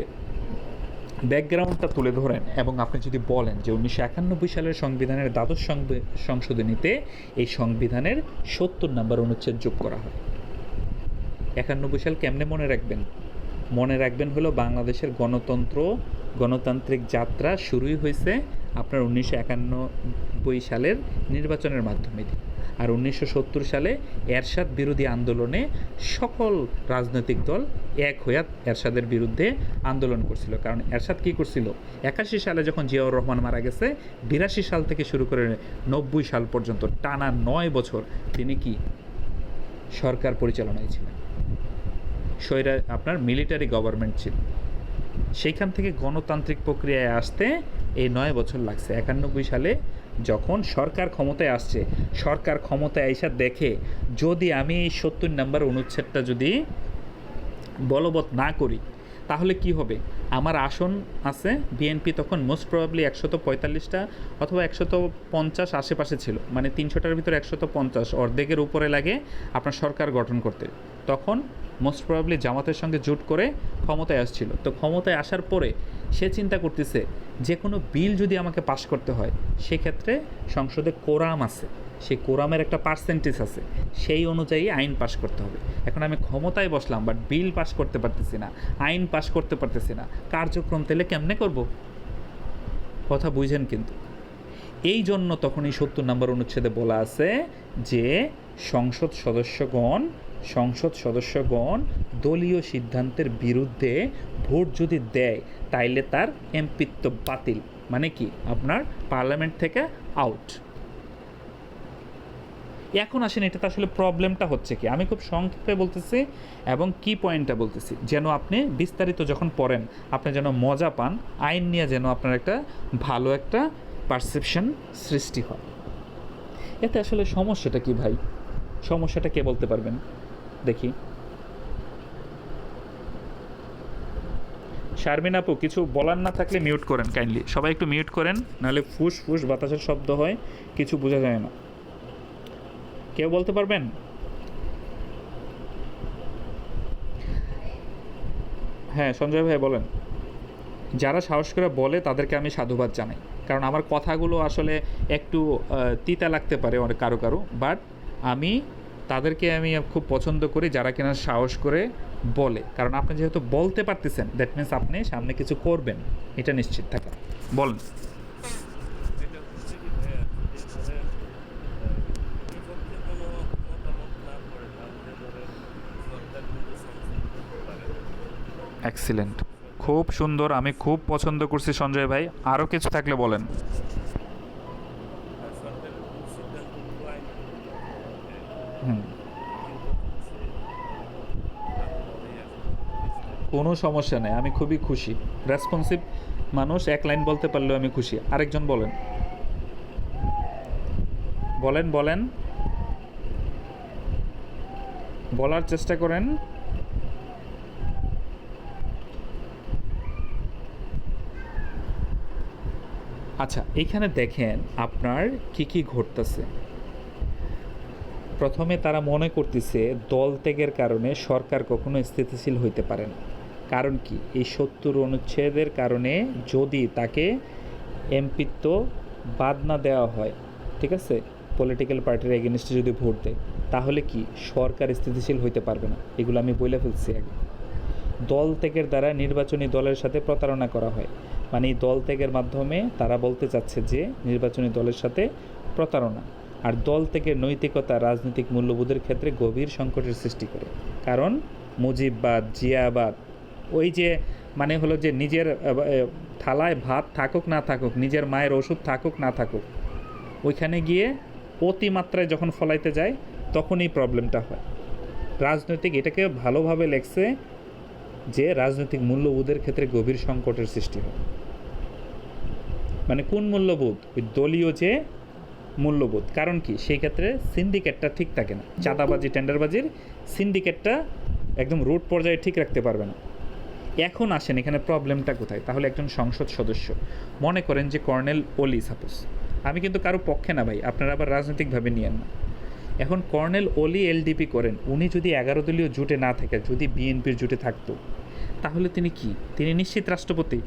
ব্যাকগ্রাউন্ডটা তুলে ধরেন এবং আপনি যদি বলেন যে 1991 সালের সংবিধানের দ্বাদশ সংশোধনীতে এই সংবিধানের 70 নম্বর অনুচ্ছেদ যোগ করা হয়। 91 সাল কেমনে মনে রাখবেন? মনে রাখবেন হলো বাংলাদেশের গণতান্ত্রিক যাত্রা শুরুই হয়েছে আপনার 1991 সালের নির্বাচনের মাধ্যমে, আর 1970 সালে এরশাদ বিরোধী আন্দোলনে সকল রাজনৈতিক দল এক হয়ে এরশাদের বিরুদ্ধে আন্দোলন করছিল। কারণ এরশাদ কী করছিল, 81 সালে যখন জিয়াউর রহমান মারা গেছে, 82 সাল থেকে শুরু করে 90 সাল পর্যন্ত টানা 9 বছর তিনি কি সরকার পরিচালনায় ছিলেন, আপনার মিলিটারি গভর্নমেন্ট ছিল। সেইখান থেকে গণতান্ত্রিক প্রক্রিয়ায় আসতে এই 9 বছর লাগছে। 91 সালে যখন সরকার ক্ষমতায় আসছে, সরকার ক্ষমতায় আইসা দেখে যদি আমি এই 70 নম্বর অনুচ্ছেদটা যদি বলবৎ না করি তাহলে কি হবে, আমার আসন আছে বিএনপি তখন মোস্ট প্রবাবলি 145টা অথবা 150 আশেপাশে ছিল, মানে 300টার ভিতরে 150, অর্ধেকের উপরে লাগে আপনার সরকার গঠন করতে। তখন মোস্ট প্রবাবলি জামাতের সঙ্গে জোট করে ক্ষমতায় আসছিল। তো ক্ষমতায় আসার পরে সে চিন্তা করতেছে যে কোনো বিল যদি আমাকে পাশ করতে হয় সেক্ষেত্রে সংসদে কোরাম আছে, সেই কোরামের একটা পার্সেন্টেজ আছে, সেই অনুযায়ী আইন পাশ করতে হবে। এখন আমি ক্ষমতায় বসলাম বাট বিল পাশ করতে পারতেছি না, আইন পাশ করতে পারতেছি না, কার্যক্রম তাহলে কেমনে করব? কথা বুঝেন কিন্তু। এই জন্য তখন এই 70 নম্বর অনুচ্ছেদে বলা আছে যে সংসদ সদস্যগণ দলীয় সিদ্ধান্তের বিরুদ্ধে ভোট যদি দেয় তাইলে তার এমপিত্ব বাতিল, মানে কি আপনার পার্লামেন্ট থেকে আউট। এখন আসেন এটাতে আসলে প্রবলেমটা হচ্ছে কি, আমি খুব সংক্ষেপে বলতেছি এবং কি পয়েন্টটা বলতেছি যেন আপনি বিস্তারিত যখন পড়েন আপনি যেন মজা পান, আইন নিয়ে যেন আপনার একটা ভালো একটা পারসেপশন সৃষ্টি হয়। এতে আসলে সমস্যাটা কি ভাই, সমস্যাটা কে বলতে পারবেন দেখি? শারমিন আপু, কিছু বলার না থাকলে মিউট করেন কাইন্ডলি, সবাই একটু মিউট করেন, নাহলে ফুস ফুস বাতাসের শব্দ হয়, কিছু বোঝা যায় না। কেউ বলতে পারবেন? হ্যাঁ সঞ্জয় ভাই বলেন। যারা সাহস করে বলে তাদেরকে আমি সাধুবাদ জানাই, কারণ আমার কথাগুলো আসলে একটু তিতা লাগতে পারে অনেক কারো, বাট তাদেরকে আমি খুব পছন্দ করি যারা কিনা সাহস করে বলে, কারণ আপনি যেহেতু বলতে পারতেছেন দ্যাট মিনস আপনি সামনে কিছু করবেন, এটা নিশ্চিত থাকে। বলেন। এক্সিলেন্ট, খুব সুন্দর, আমি খুব পছন্দ করছি সঞ্জয় ভাই, আরও কিছু থাকলে বলেন। কোনো সমস্যা নেই, আমি খুবই খুশি, রেসপন্সিভ মানুষ, এক লাইন বলতে পারলেও আমি খুশি। আরেকজন বলেন, বলার চেষ্টা করেন। আচ্ছা, এখানে দেখেন আপনার কি কি ঘটতেছে। প্রথমে তারা মনে করতেছে দল ত্যাগের কারণে সরকার কখনো স্থিতিশীল হইতে পারে না। কারণ কি, এই ৭০ অনুচ্ছেদের কারণে যদি তাকে এমপিত্ব বাদ না দেওয়া হয়, ঠিক আছে, পলিটিক্যাল পার্টির এগেনস্টে যদি ভোট দেয়, তাহলে কি সরকার স্থিতিশীল হইতে পারবে না। এগুলো আমি বলে ফেলছি আগে। দল ত্যাগের দ্বারা নির্বাচনী দলের সাথে প্রতারণা করা হয়, মানে এই দল ত্যাগের মাধ্যমে তারা বলতে চাচ্ছে যে নির্বাচনী দলের সাথে প্রতারণা। আর দল ত্যাগের নৈতিকতা রাজনৈতিক মূল্যবোধের ক্ষেত্রে গভীর সংকটের সৃষ্টি করে। কারণ মুজিববাদ, জিয়াবাদ, ওই যে মানে হলো যে নিজের থালায় ভাত থাকুক না থাকুক, নিজের মায়ের ওষুধ থাকুক না থাকুক, ওইখানে গিয়ে অতিমাত্রায় যখন ফলাইতে যায় তখনই প্রবলেমটা হয়। রাজনৈতিক এটাকে ভালোভাবে লেখছে যে রাজনৈতিক মূল্যবোধের ক্ষেত্রে গভীর সংকটের সৃষ্টি হয়। মানে কোন মূল্যবোধ? ওই দলীয় যে মূল্যবোধ। কারণ কি, সেই ক্ষেত্রে সিন্ডিকেটটা ঠিক থাকে না। চাঁদাবাজি, টেন্ডারবাজির সিন্ডিকেটটা একদম রুট পর্যায়ে ঠিক রাখতে পারবে না। এখন আসেন এখানে প্রবলেমটা কোথায়। তাহলে একজন সংসদ সদস্য, মনে করেন যে কর্নেল ওলি, সাপোজ, আমি কিন্তু কারো পক্ষে না ভাই, আপনারা আবার রাজনৈতিকভাবে নিয়েন না। এখন কর্নেল ওলি এলডিপি করেন, উনি যদি 11 দলীয় জোটে না থাকে, যদি বিএনপির জোটে থাকতো, তাহলে তিনি কি, তিনি নিশ্চিত রাষ্ট্রপতি।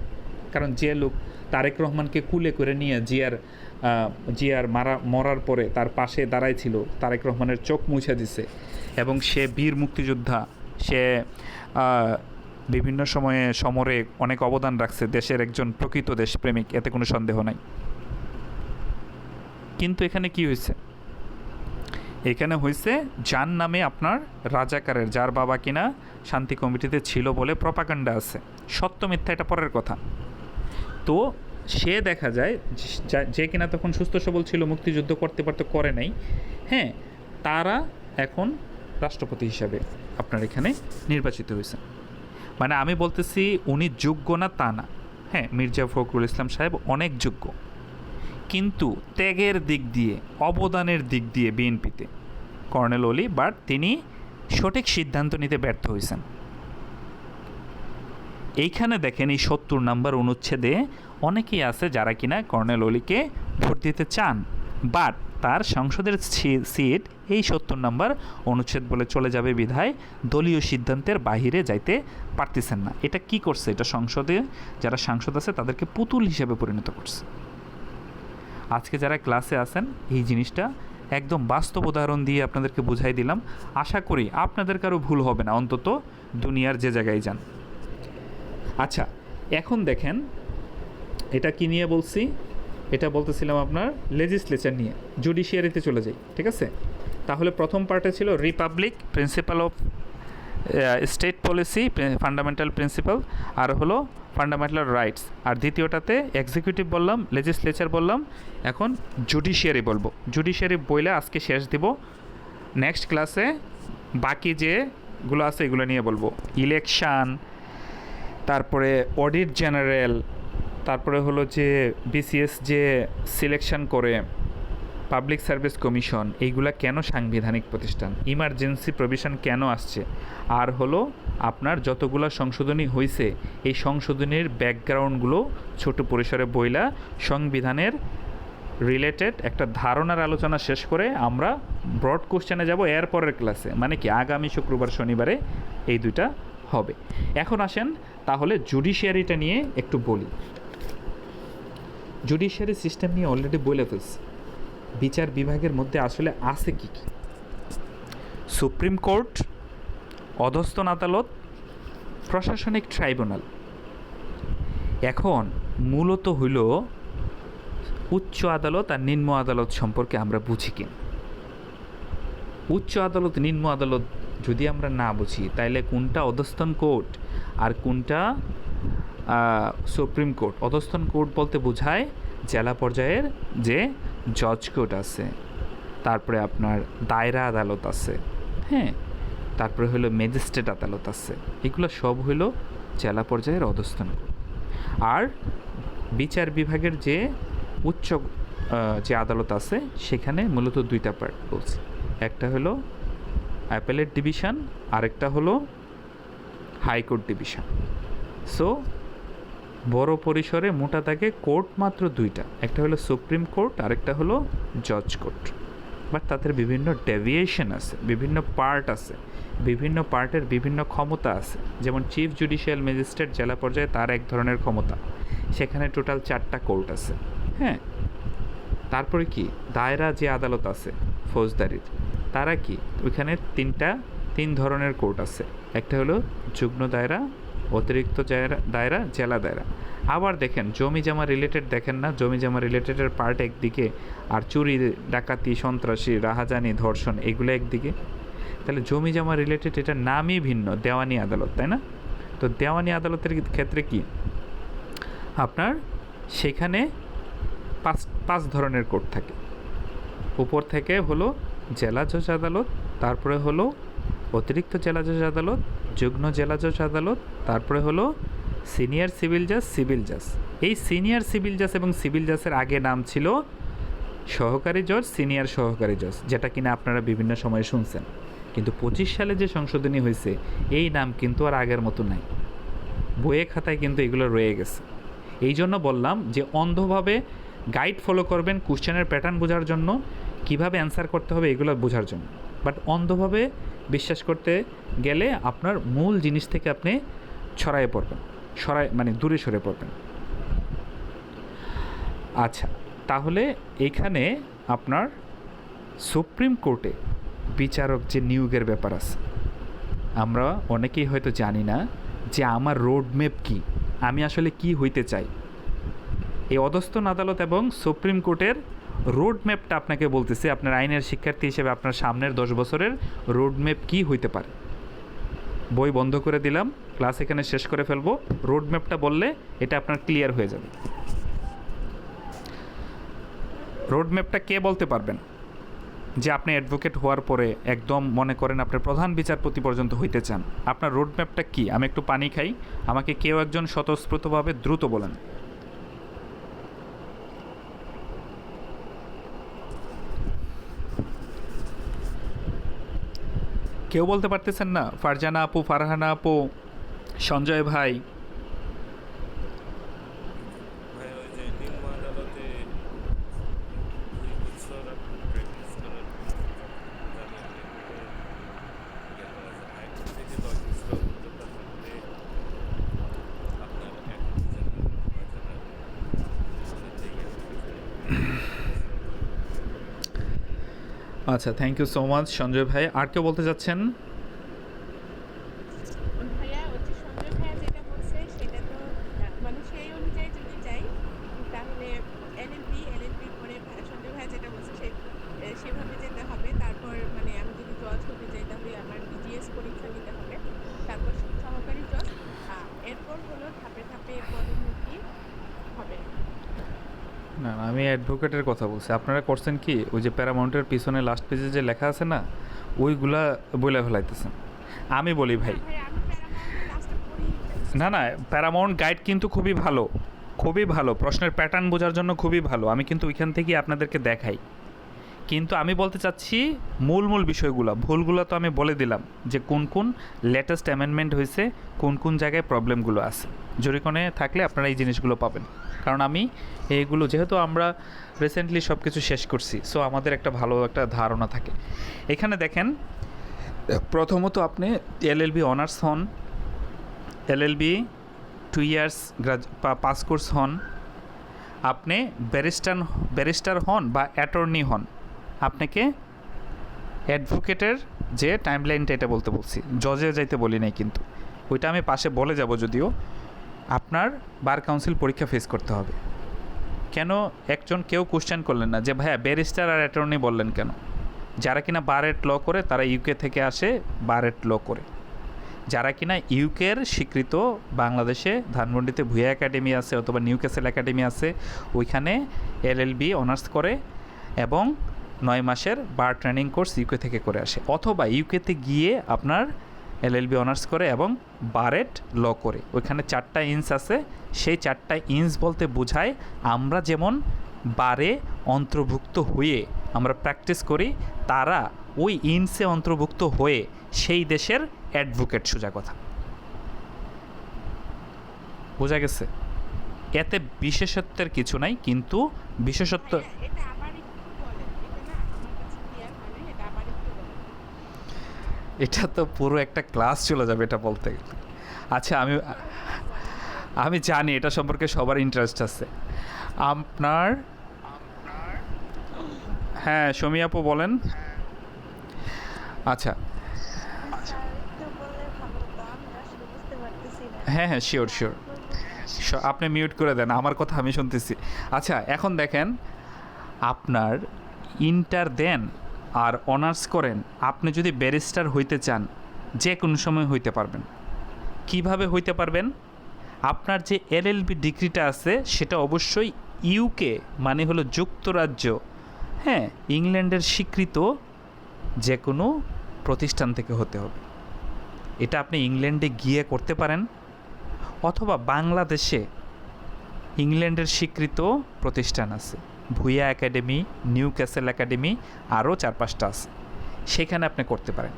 কারণ যে লোক তারেক রহমানকে কুলে করে নিয়ে জিয়ার মরার পরে তার পাশে দাঁড়াই ছিল, তারেক রহমানের চোখ মুছে দিছে, এবং সে বীর মুক্তিযোদ্ধা, সে বিভিন্ন সময়ে সমরে অনেক অবদান রাখছে, দেশের একজন প্রকৃত দেশপ্রেমিক, এতে কোনো সন্দেহ নাই। কিন্তু এখানে কি হয়েছে? এখানে হয়েছে যার নামে আপনার রাজাকারের, যার বাবা কিনা শান্তি কমিটিতে ছিল বলে প্রপাগান্ডা আছে। সত্য মিথ্যা এটা পরের কথা। তো সে দেখা যায় যে কিনা তখন সুস্থ সবল ছিল, মুক্তিযুদ্ধ করতে পারতো, করে নাই, হ্যাঁ, তারা এখন রাষ্ট্রপতি হিসাবে আপনার এখানে নির্বাচিত হয়েছে। মানে আমি বলতেছি উনি যোগ্য না তা না, হ্যাঁ, মির্জা ফখরুল ইসলাম সাহেব অনেক যোগ্য, কিন্তু ত্যাগের দিক দিয়ে, অবদানের দিক দিয়ে বিএনপিতে কর্নেল ওলি, বাট তিনি সঠিক সিদ্ধান্ত নিতে ব্যর্থ হয়েছেন। এইখানে দেখেন এই ৭০ নম্বর অনুচ্ছেদে অনেকেই আছে যারা কিনা কর্নেল ওলিকে ভোট দিতে চান, বাট তার সংসদের সিট এই ৭০ নম্বর অনুচ্ছেদ বলে চলে যাবে বিধায় দলীয় সিদ্ধান্তের বাহিরে যাইতে পারতেছেন না। এটা কি করছে? এটা সংসদে যারা সাংসদ আছে তাদেরকে পুতুল হিসেবে পরিণত করছে। আজকে যারা ক্লাসে আছেন এই জিনিসটা একদম বাস্তব উদাহরণ দিয়ে আপনাদেরকে বুঝাই দিলাম। আশা করি আপনাদের কারো ভুল হবে না, অন্তত দুনিয়ার যে জায়গায় যান। আচ্ছা, এখন দেখেন এটা কি নিয়ে বলছি, এটা বলতেছিলাম আপনার লেজিসলেচার নিয়ে। জুডিশিয়ারিতে চলে যাই, ঠিক আছে? তাহলে প্রথম পার্টে ছিল republic, principle of state policy, fundamental principle, আর হলো ফান্ডামেন্টাল রাইটস। আর দ্বিতীয়টাতে এক্সিকিউটিভ বললাম, লেজিসলেচার বললাম, এখন জুডিশিয়ারি বলবো। জুডিশিয়ারি বইলে আজকে শেষ দিব, নেক্সট ক্লাসে বাকি যেগুলো আছে এগুলো নিয়ে বলবো। ইলেকশান, তারপরে অডিট জেনারেল, তারপরে হলো যে বিসিএস যে সিলেকশন করে, পাবলিক সার্ভিস কমিশন, এইগুলা কেন সাংবিধানিক প্রতিষ্ঠান, ইমার্জেন্সি প্রভিশন কেন আসছে, আর হলো আপনার যতগুলো সংশোধনী হয়েছে এই সংশোধনীর ব্যাকগ্রাউন্ডগুলো ছোট পরিসরে বইলা সংবিধানের রিলেটেড একটা ধারণার আলোচনা শেষ করে আমরা ব্রড কোশ্চেনে যাব এর পরের ক্লাসে। মানে কি, আগামী শুক্রবার শনিবারে এই দুইটা হবে। এখন আসেন তাহলে জুডিশিয়ারিটা নিয়ে একটু বলি। জুডিশিয়ারি সিস্টেম নিয়ে অলরেডি বলে ফেলছি। বিচার বিভাগের মধ্যে আসলে আছে কি কি? সুপ্রিম কোর্ট, অধস্তন আদালত, প্রশাসনিক ট্রাইব্যুনাল। এখন মূলত হইল উচ্চ আদালত আর নিম্ন আদালত সম্পর্কে আমরা বুঝি কি। উচ্চ আদালত, নিম্ন আদালত যদি আমরা না বুঝি, তাইলে কোনটা অধস্তন কোর্ট আর কোনটা সুপ্রিম কোর্ট? অধস্তন কোর্ট বলতে বোঝায় জেলা পর্যায়ের যে জজ কোর্ট আছে, তারপরে আপনার দায়রা আদালত আছে, হ্যাঁ, তারপরে হলো ম্যাজিস্ট্রেট আদালত আছে, এগুলো সব হলো জেলা পর্যায়ের অধস্তন কোর্ট। আর বিচার বিভাগের যে উচ্চ যে আদালত আছে সেখানে মূলত দুইটা পার্ট বলছি, একটা হলো অ্যাপেলেট ডিভিশন, আরেকটা হলো হাইকোর্ট ডিভিশন। সো বড় পরিসরে মোটা দাগে কোর্ট মাত্র দুইটা, একটা হলো সুপ্রিম কোর্ট, আরেকটা হলো জজ কোর্ট। বাট তাদের বিভিন্ন ডেভিয়েশন আছে, বিভিন্ন পার্ট আছে, বিভিন্ন পার্টের বিভিন্ন ক্ষমতা আছে। যেমন চিফ জুডিশিয়াল ম্যাজিস্ট্রেট জেলা পর্যায়ে তার এক ধরনের ক্ষমতা, সেখানে টোটাল 4টা কোর্ট আছে। হ্যাঁ, তারপরে কি দায়রা যে আদালত আছে ফৌজদারির, তারা কি ওইখানে তিন ধরনের কোর্ট আছে। একটা হলো যুগ্ম দায়রা, অতিরিক্ত দায়রা, জেলা দায়রা। আবার দেখেন জমি জমা রিলেটেড, দেখেন না জমি জমা রিলেটেডের পার্ট একদিকে, আর চুরি ডাকাতি সন্ত্রাসী রাহাজানি ধর্ষণ এগুলো একদিকে। তাহলে জমি জমা রিলেটেড এটার নামই ভিন্ন, দেওয়ানি আদালত, তাই না? তো দেওয়ানি আদালতের ক্ষেত্রে কি আপনার সেখানে পাঁচ ধরনের কোর্ট থাকে। উপর থেকে হলো জেলা জজ আদালত, তারপরে হলো অতিরিক্ত জেলা জজ আদালত, যুগ্ম জেলা জজ আদালত, তারপরে হলো সিনিয়র সিভিল জাজ। এই সিনিয়র সিভিল জাজ এবং সিভিল জাজের আগে নাম ছিল সহকারী জজ, সিনিয়র সহকারী জজ, যেটা কিনা আপনারা বিভিন্ন সময়ে শুনছেন। কিন্তু 25 সালে যে সংশোধনী হয়েছে এই নাম কিন্তু আর আগের মতো নাই, বইয়ে খাতায় কিন্তু এগুলো রয়ে গেছে। এই জন্য বললাম যে অন্ধভাবে গাইড ফলো করবেন কোশ্চেনের প্যাটার্ন বোঝার জন্য, কিভাবে অ্যান্সার করতে হবে এগুলো বোঝার জন্য। বাট অন্ধভাবে বিশ্বাস করতে গেলে আপনার মূল জিনিস থেকে আপনি দূরে সরে পড়বেন। আচ্ছা, তাহলে এইখানে আপনার সুপ্রিম কোর্টে বিচারক যে নিয়োগের ব্যাপার আছে, আমরা অনেকেই হয়তো জানি না যে আমার রোড ম্যাপ কী, আমি আসলে কি হইতে চাই। এই অধস্তন আদালত এবং সুপ্রিম কোর্টের রোড ম্যাপটা আপনাকে বলতেছে, আপনার আইনের শিক্ষার্থী হিসেবে আপনার সামনের 10 বছরের রোড ম্যাপ কী হইতে পারে। বই বন্ধ করে দিলাম, ক্লাস এখানে শেষ করে ফেলবো। রোড ম্যাপটা বললে এটা আপনার ক্লিয়ার হয়ে যাবে। রোড ম্যাপটা কে বলতে পারবেন? যে আপনি অ্যাডভোকেট হওয়ার পরে একদম মনে করেন আপনি প্রধান বিচারপতি পর্যন্ত হইতে চান, আপনার রোড ম্যাপটা কী? আমি একটু পানি খাই, আমাকে কেউ একজন স্বতঃস্ফূর্তভাবে দ্রুত বলেন। কেউ বলতে পারতেছেন না? ফারজানা আপু, ফারহানা আপু, সঞ্জয় ভাই। আচ্ছা, thank you so much Sanjay ভাই। আর কেউ বলতে চাচ্ছেন? ভাইয়া হচ্ছে সঞ্জয় ভাইয়া যেটা বলছে সেটা তো মানে সেই অনুযায়ী যদি যাই তাহলে এলএলবি করে সঞ্জয় ভাইয়া যেটা বলছে সেভাবে যেতে হবে। তারপর মানে আমি যদি জজ হতে যাই তাহলে আমার বিজিএস পরীক্ষা দিতে হবে, তারপর সহকারী জজ, এরপর হলো ধাপে ধাপে পদোন্নতি হবে। না, আমি অ্যাডভোকেটের কথা বলছি। আপনারা করছেন কি, ওই যে প্যারামাউন্টের পিছনে লাস্ট পেজে যে লেখা আছে না, ওইগুলা বলে ফেলাইতেছেন। আমি বলি ভাই, আমি প্যারামাউন্টের লাস্টে পড়ি। না, প্যারামাউন্ট গাইড কিন্তু খুবই ভালো, প্রশ্নের প্যাটার্ন বোঝার জন্য খুবই ভালো। আমি কিন্তু ওইখান থেকেই আপনাদেরকে দেখাই। কিন্তু আমি বলতে চাচ্ছি মূল বিষয়গুলো, ভুলগুলো তো আমি বলে দিলাম যে কোন লেটেস্ট অ্যামেন্ডমেন্ট হয়েছে, কোন জায়গায় প্রবলেমগুলো আছে। জরিকনে থাকলে আপনারা এই জিনিসগুলো পাবেন। কারণ আমি এইগুলো যেহেতু আমরা রিসেন্টলি সব কিছু শেষ করছি, সো আমাদের একটা ভালো একটা ধারণা থাকে। এখানে দেখেন, প্রথমত আপনি এলএলবি অনার্স হন, এলএলবি 2 ইয়ার্স পাস কোর্স হন, আপনি ব্যারিস্টার হন বা অ্যাটর্নি হন, আপনাকে অ্যাডভোকেটের যে টাইমলাইনটা এটা বলতে বলছি, জজে যাইতে বলি নাই, কিন্তু ওইটা আমি পাশে বলে যাব। যদিও আপনার বার কাউন্সিল পরীক্ষা ফেস করতে হবে। কেন কেউ কোশ্চেন করলেন না যে ভাইয়া ব্যারিস্টার আর অ্যাটর্নি বললেন কেন? যারা কিনা বার এট ল করে তারা ইউকে থেকে আসে বার এট ল করে। যারা কিনা ইউকের স্বীকৃত, বাংলাদেশে ধানমন্ডিতে ভুয়া একাডেমি আছে অথবা নিউ ক্যাসেল একাডেমি আছে, ওইখানে এলএলবি অনার্স করে এবং 9 মাসের বার ট্রেনিং কোর্স ইউকে থেকে করে আসে, অথবা ইউকেতে গিয়ে আপনার এলএলবি অনার্স করে এবং বারেট ল করে। ওইখানে 4টা ইঞ্চ আছে, সেই 4টা ইঞ্চ বলতে বোঝায় আমরা যেমন বারে অন্তর্ভুক্ত হয়ে আমরা প্র্যাকটিস করি, তারা ওই ইঞ্চে অন্তর্ভুক্ত হয়ে সেই দেশের অ্যাডভোকেট, সোজা কথা। বোঝা গেছে? এতে বিশেষত্বের কিছু নাই, কিন্তু বিশেষত্ব হ্যাঁ, এটা আবার একটু বলেন, এটা না আমার কাছে ক্লিয়ার হয় না, এটা আবার একটু বলেন। এটা তো পুরো একটা ক্লাস চলে যাবে এটা বলতে গেলে। আচ্ছা, আমি জানি এটা সম্পর্কে সবার ইন্টারেস্ট আছে আপনার। হ্যাঁ, সমী আপু বলেন। আচ্ছা, স্যার একটু বললে ভালো হতো, আমি আসলে বুঝতে পারতেছি না। হ্যাঁ হ্যাঁ, শিওর শিওর, আপনি মিউট করে দেন, আমার কথা আমি শুনতেছি। আচ্ছা, এখন দেখেন, আপনার ইন্টার দেন আর অনার্স করেন, আপনি যদি ব্যারিস্টার হইতে চান যে কোনো সময় হইতে পারবেন। কিভাবে হইতে পারবেন? আপনার যে এলএলবি ডিগ্রিটা আছে সেটা অবশ্যই ইউকে মানে হলো যুক্তরাজ্য, হ্যাঁ, ইংল্যান্ডের স্বীকৃত যে কোনো প্রতিষ্ঠান থেকে হতে হবে। এটা আপনি ইংল্যান্ডে গিয়ে করতে পারেন, অথবা বাংলাদেশে ইংল্যান্ডের স্বীকৃত প্রতিষ্ঠান আছে, Bhuiya academy, Newcastle academy, আরও 4-5টা আছে, সেখানে আপনি করতে পারেন।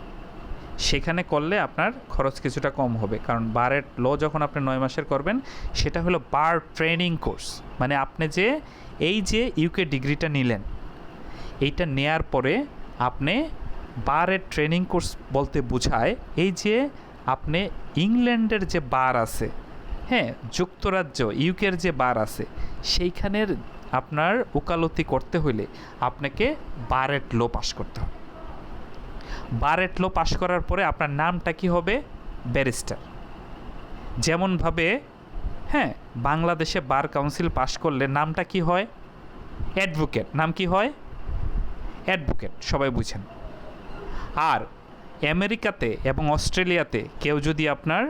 সেখানে করলে আপনার খরচ কিছুটা কম হবে, কারণ বারের ল যখন আপনি 9 মাসের করবেন সেটা হলো বার ট্রেনিং কোর্স। মানে আপনি যে এই যে ইউকে ডিগ্রিটা নিলেন, এইটা নেয়ার পরে আপনি বারের ট্রেনিং কোর্স বলতে বোঝায় এই যে আপনি ইংল্যান্ডের যে বার আছে, হ্যাঁ, যুক্তরাজ্য ইউকের যে বার আছে, সেইখানের আপনার ওকালতি করতে হইলে আপনাকে বারেট ল পাস করতে হবে। বারেট ল পাস করার পরে আপনার নামটা কি হবে? ব্যারিস্টার। যেমনভাবে হ্যাঁ, বাংলাদেশে বার কাউন্সিল পাস করলে নামটা কি হয়? অ্যাডভোকেট। নাম কি হয়? অ্যাডভোকেট, সবাই বুঝেন। আর আমেরিকাতে এবং অস্ট্রেলিয়াতে কেউ যদি আপনার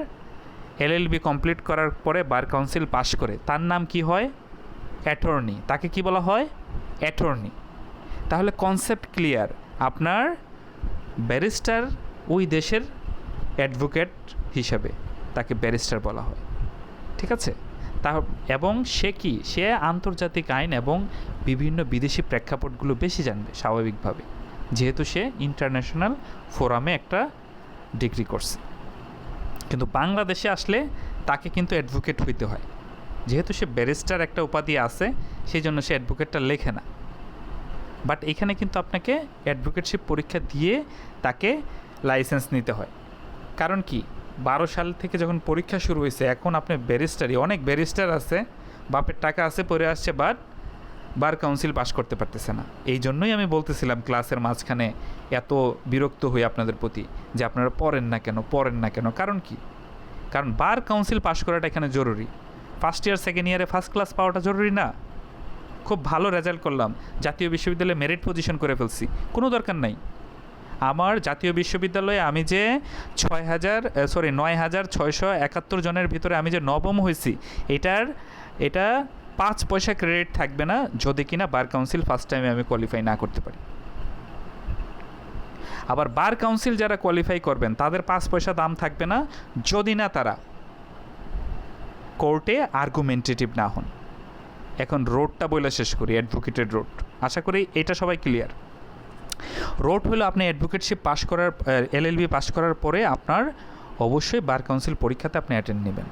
এলএলবি কমপ্লিট করার পরে বার কাউন্সিল পাস করে, তার নাম কি হয়? অ্যাটর্নি। তাকে কি বলা হয়? অ্যাটর্নি। তাহলে কনসেপ্ট ক্লিয়ার, আপনার ব্যারিস্টার ওই দেশের অ্যাডভোকেট হিসাবে তাকে ব্যারিস্টার বলা হয়, ঠিক আছে? তা এবং সে কি, সে আন্তর্জাতিক আইন এবং বিভিন্ন বিদেশি প্রেক্ষাপটগুলো বেশি জানবে স্বাভাবিকভাবে, যেহেতু সে ইন্টারন্যাশনাল ফোরামে একটা ডিগ্রি করছে। কিন্তু বাংলাদেশে আসলে তাকে কিন্তু অ্যাডভোকেট হইতে হয়, যেহেতু সে ব্যারিস্টার একটা উপাধি আছে, সেই জন্য সে অ্যাডভোকেটটা লেখে না। বাট এখানে কিন্তু আপনাকে অ্যাডভোকেটশিপ পরীক্ষা দিয়ে তাকে লাইসেন্স নিতে হয়। কারণ কি, 12 সাল থেকে যখন পরীক্ষা শুরু হয়েছে, এখন আপনি ব্যারিস্টারই, অনেক ব্যারিস্টার আছে, বাপের টাকা আছে, পড়ে আসছে, বাট বার কাউন্সিল পাস করতে পারতেছে না। এই জন্যই আমি বলতেছিলাম ক্লাসের মাঝখানে এত বিরক্ত হই আপনাদের প্রতি, যে আপনারা পড়েন না কেন। কারণ কি, কারণ বার কাউন্সিল পাস করাটা এখানে জরুরি। ফার্স্ট ইয়ার সেকেন্ড ইয়ারে ফার্স্ট ক্লাস পাওয়াটা জরুরি না? খুব ভালো রেজাল্ট করলাম, জাতীয় বিশ্ববিদ্যালয়ে মেরিট পজিশন করে ফেলছি, কোনো দরকার নাই। আমার জাতীয় বিশ্ববিদ্যালয়ে আমি যে 9,671 জনের ভিতরে আমি যে নবম হয়েছি, এটা 5 পয়সা ক্রেডিট থাকবে না যদি কিনা বার কাউন্সিল ফার্স্ট টাইমে আমি কোয়ালিফাই না করতে পারি। আবার বার কাউন্সিল যারা কোয়ালিফাই করবেন তাদের 5 পয়সা দাম থাকবে না যদি না তারা কোর্টে আর্গুমেন্টেটিভ না হন। এখন রোডটা বলে শেষ করি, অ্যাডভোকেটের রোড। আশা করি এটা সবাই ক্লিয়ার। রোড হলো আপনি অ্যাডভোকেটশিপ পাস করার, এলএলবি পাস করার পরে আপনার অবশ্যই বার কাউন্সিল পরীক্ষাতে আপনি অ্যাটেন্ড নেবেন।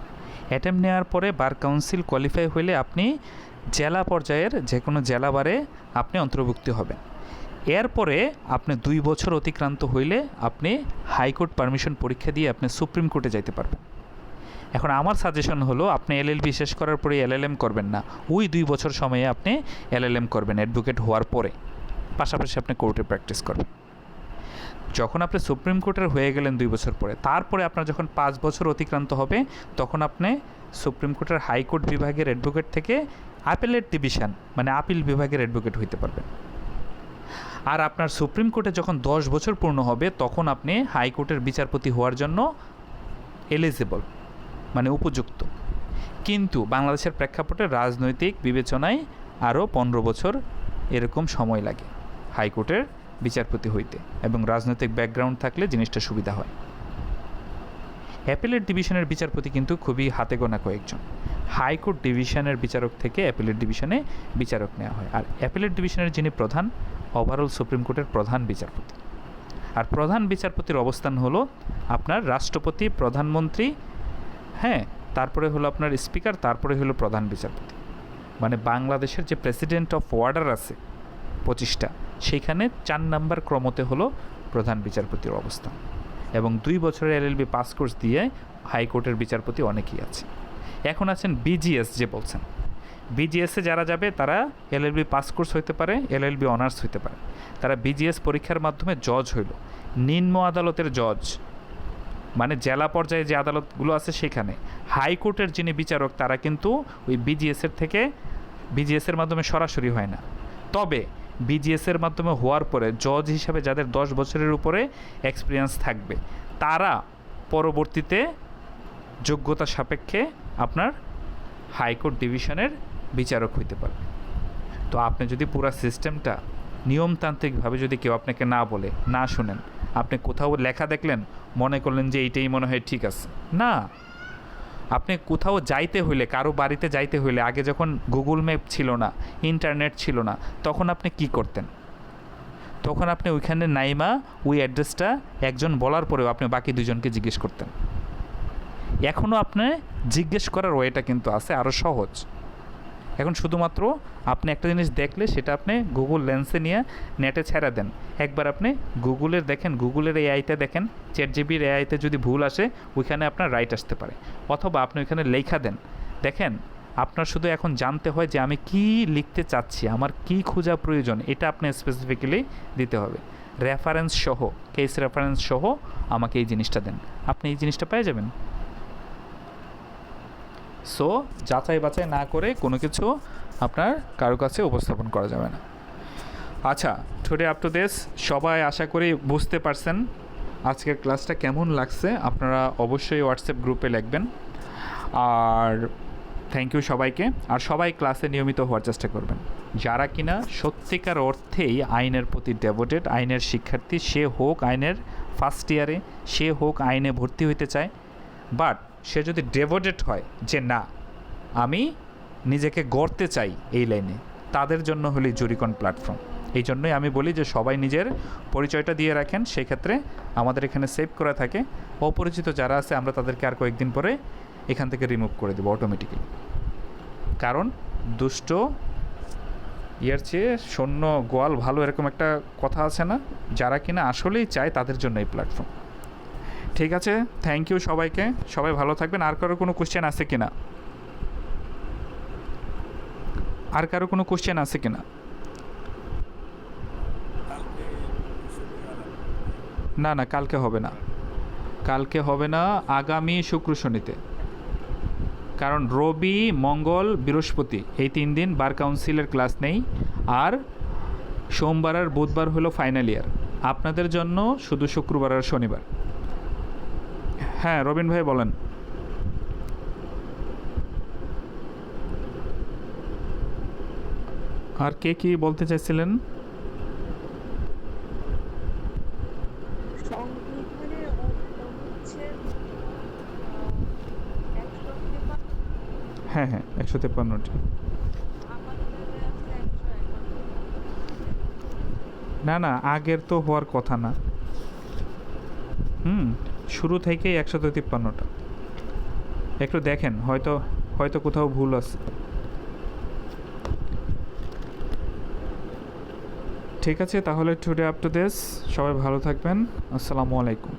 অ্যাটেম্প নেওয়ার পরে বার কাউন্সিল কোয়ালিফাই হলে আপনি জেলা পর্যায়ের যে কোনো জেলা বারে আপনি অন্তর্ভুক্ত হবেন। এরপরে আপনি 2 বছর অতিক্রান্ত হইলে আপনি হাইকোর্ট পারমিশন পরীক্ষা দিয়ে আপনি সুপ্রিম কোর্টে যাইতে পারবেন। এখন আমার সাজেশন হলো আপনি এলএলবি শেষ করার পরে এলএলএম করবেন না, ওই 2 বছর সময়ে আপনি এলএলএম করবেন অ্যাডভোকেট হওয়ার পরে, পাশাপাশি আপনি কোর্টে প্র্যাকটিস করবেন। যখন আপনি সুপ্রিম কোর্টের হয়ে গেলেন 2 বছর পরে, তারপরে আপনার যখন 5 বছর অতিক্রান্ত হবে, তখন আপনি সুপ্রিম কোর্টের হাইকোর্ট বিভাগের অ্যাডভোকেট থেকে অ্যাপেলেট ডিভিশন মানে আপিল বিভাগের অ্যাডভোকেট হইতে পারবেন। আর আপনার সুপ্রিম কোর্টে যখন 10 বছর পূর্ণ হবে, তখন আপনি হাইকোর্টের বিচারপতি হওয়ার জন্য এলিজিবল মানে উপযুক্ত। কিন্তু বাংলাদেশের প্রেক্ষাপটে রাজনৈতিক বিবেচনায় আরও 15 বছর এরকম সময় লাগে হাইকোর্টের বিচারপতি হইতে, এবং রাজনৈতিক ব্যাকগ্রাউন্ড থাকলে জিনিসটা সুবিধা হয়। অ্যাপিলেট ডিভিশনের বিচারপতি কিন্তু খুবই হাতে গোনা কয়েকজন। হাইকোর্ট ডিভিশনের বিচারক থেকে অ্যাপিলেট ডিভিশনে বিচারক নেওয়া হয়। আর অ্যাপিলেট ডিভিশনের যিনি প্রধান, ওভারঅল সুপ্রিম কোর্টের প্রধান বিচারপতি। আর প্রধান বিচারপতির অবস্থান হলো আপনার রাষ্ট্রপতি, প্রধানমন্ত্রী, হ্যাঁ, তারপরে হলো আপনার স্পিকার, তারপরে হলো প্রধান বিচারপতি। মানে বাংলাদেশের যে প্রেসিডেন্ট অফ অর্ডার আছে 25টা, সেইখানে 4 নাম্বার ক্রমতে হলো প্রধান বিচারপতির অবস্থান। এবং 2 বছরের এলএলবি পাস কোর্স দিয়ে হাইকোর্টের বিচারপতি অনেকেই আছে। এখন আছেন বিজিএস, যে বলছেন বিজিএসে যারা যাবে তারা এলএলবি পাস কোর্স হইতে পারে, এলএলবি অনার্স হইতে পারে। তারা বিজিএস পরীক্ষার মাধ্যমে জজ হইল, নিম্ন আদালতের জজ, মানে জেলা পর্যায়ে যে আদালতগুলো আছে সেখানে। হাইকোর্টের যিনি বিচারক তারা কিন্তু ওই বিজিএসের থেকে বিজিএসের মাধ্যমে সরাসরি হয় না। তবে বিজিএসের মাধ্যমে হওয়ার পরে জজ হিসাবে যাদের 10 বছরের উপরে এক্সপিরিয়েন্স থাকবে তারা পরবর্তীতে যোগ্যতা সাপেক্ষে আপনার হাইকোর্ট ডিভিশনের বিচারক হইতে পারে। তো আপনি যদি পুরো সিস্টেমটা নিয়মতান্ত্রিকভাবে যদি কেউ আপনাকে না বলে, না শুনেন, আপনি কোথাও লেখা দেখলেন, মনে করলেন যে এইটাই মনে হয় ঠিক আছে, না। আপনি কোথাও যাইতে হইলে, কারো বাড়িতে যাইতে হইলে, আগে যখন গুগল ম্যাপ ছিল না, ইন্টারনেট ছিল না, তখন আপনি কি করতেন? তখন আপনি ওইখানে নাইমা ওই অ্যাড্রেসটা একজন বলার পরেও আপনি বাকি 2 জনকে জিজ্ঞেস করতেন। এখনও আপনি জিজ্ঞেস করার ওয়েটা কিন্তু আছে, আরও সহজ। এখন শুধুমাত্র আপনি একটা জিনিস দেখলে সেটা আপনি গুগল লেন্সে নিয়ে নেটে ছেড়ে দেন। একবার আপনি গুগলের দেখেন, গুগলের এআইতে দেখেন, চ্যাটজিপিটির এআইতে যদি ভুল আসে ওইখানে আপনার রাইট আসতে পারে। অথবা আপনি ওইখানে লেখা দেন, দেখেন আপনার শুধু এখন জানতে হয় যে আমি কি লিখতে চাচ্ছি, আমার কি খোঁজা প্রয়োজন, এটা আপনি স্পেসিফিক্যালি দিতে হবে। রেফারেন্স সহ, কেস রেফারেন্স সহ আমাকে এই জিনিসটা দেন, আপনি এই জিনিসটা পেয়ে যাবেন। সো যাচাই বাছাই না করে কোনো কিছু আপনার কারো কাছে উপস্থাপন করা যাবে না। আচ্ছা, টুডে আপ টু দিস সবাই আশা করি বুঝতে পারছেন আজকের ক্লাসটা কেমন লাগছে। আপনারা অবশ্যই হোয়াটসঅ্যাপ গ্রুপে লিখবেন। আর থ্যাংক ইউ সবাইকে। আর সবাই ক্লাসে নিয়মিত হওয়ার চেষ্টা করবেন। যারা কিনা সত্যিকার অর্থেই আইনের প্রতি ডেভোটেড, আইনের শিক্ষার্থী, সে হোক আইনের ফার্স্ট ইয়ারে, সে হোক আইনে ভর্তি হইতে চায়, বাট সে যদি ডেভোটেড হয় যে না আমি নিজেকে গড়তে চাই এই লাইনে, তাদের জন্য হলো জুরিকন প্ল্যাটফর্ম। এই জন্যই আমি বলি যে সবাই নিজের পরিচয়টা দিয়ে রাখেন, সেই ক্ষেত্রে আমাদের এখানে সেভ করা থাকে। অপরিচিত যারা আছে আমরা তাদেরকে আর কয়েকদিন পরে এখান থেকে রিমুভ করে দেবো অটোমেটিক্যালি। কারণ দুষ্ট ইয়ার চেয়ে শূন্য গোয়াল ভালো, এরকম একটা কথা আছে না? যারা কিনা আসলেই চায় তাদের জন্য এই প্ল্যাটফর্ম। ঠিক আছে, থ্যাংক ইউ সবাইকে, সবাই ভালো থাকবেন। আর কারো কোনো কোশ্চেন আছে কিনা? আর কারো কোনো কোশ্চেন আছে কিনা? না না, কালকে হবে না, কালকে হবে না, আগামী শুক্র শনিতে। কারণ রবি, মঙ্গল, বৃহস্পতি এই 3 দিন বার কাউন্সিলের ক্লাস নেই। আর সোমবার আর বুধবার হলো ফাইনাল ইয়ার। আপনাদের জন্য শুধু শুক্রবার আর শনিবার। হ্যাঁ রবিন ভাই বলেন। আর কে কি বলতে চাইছিলেন? সংবিধানের অনুচ্ছেদ 153 হ্যাঁ হ্যাঁ 153টি। আমাদের আছে 151। না না, আগের তো হওয়ার কথা না। শুরু থেকেই 153টা। একটু দেখেন, হয়তো হয়তো কোথাও ভুল আছে। ঠিক আছে, তাহলে টুডে আপ টু দিস সবাই ভালো থাকবেন। আসসালামু আলাইকুম।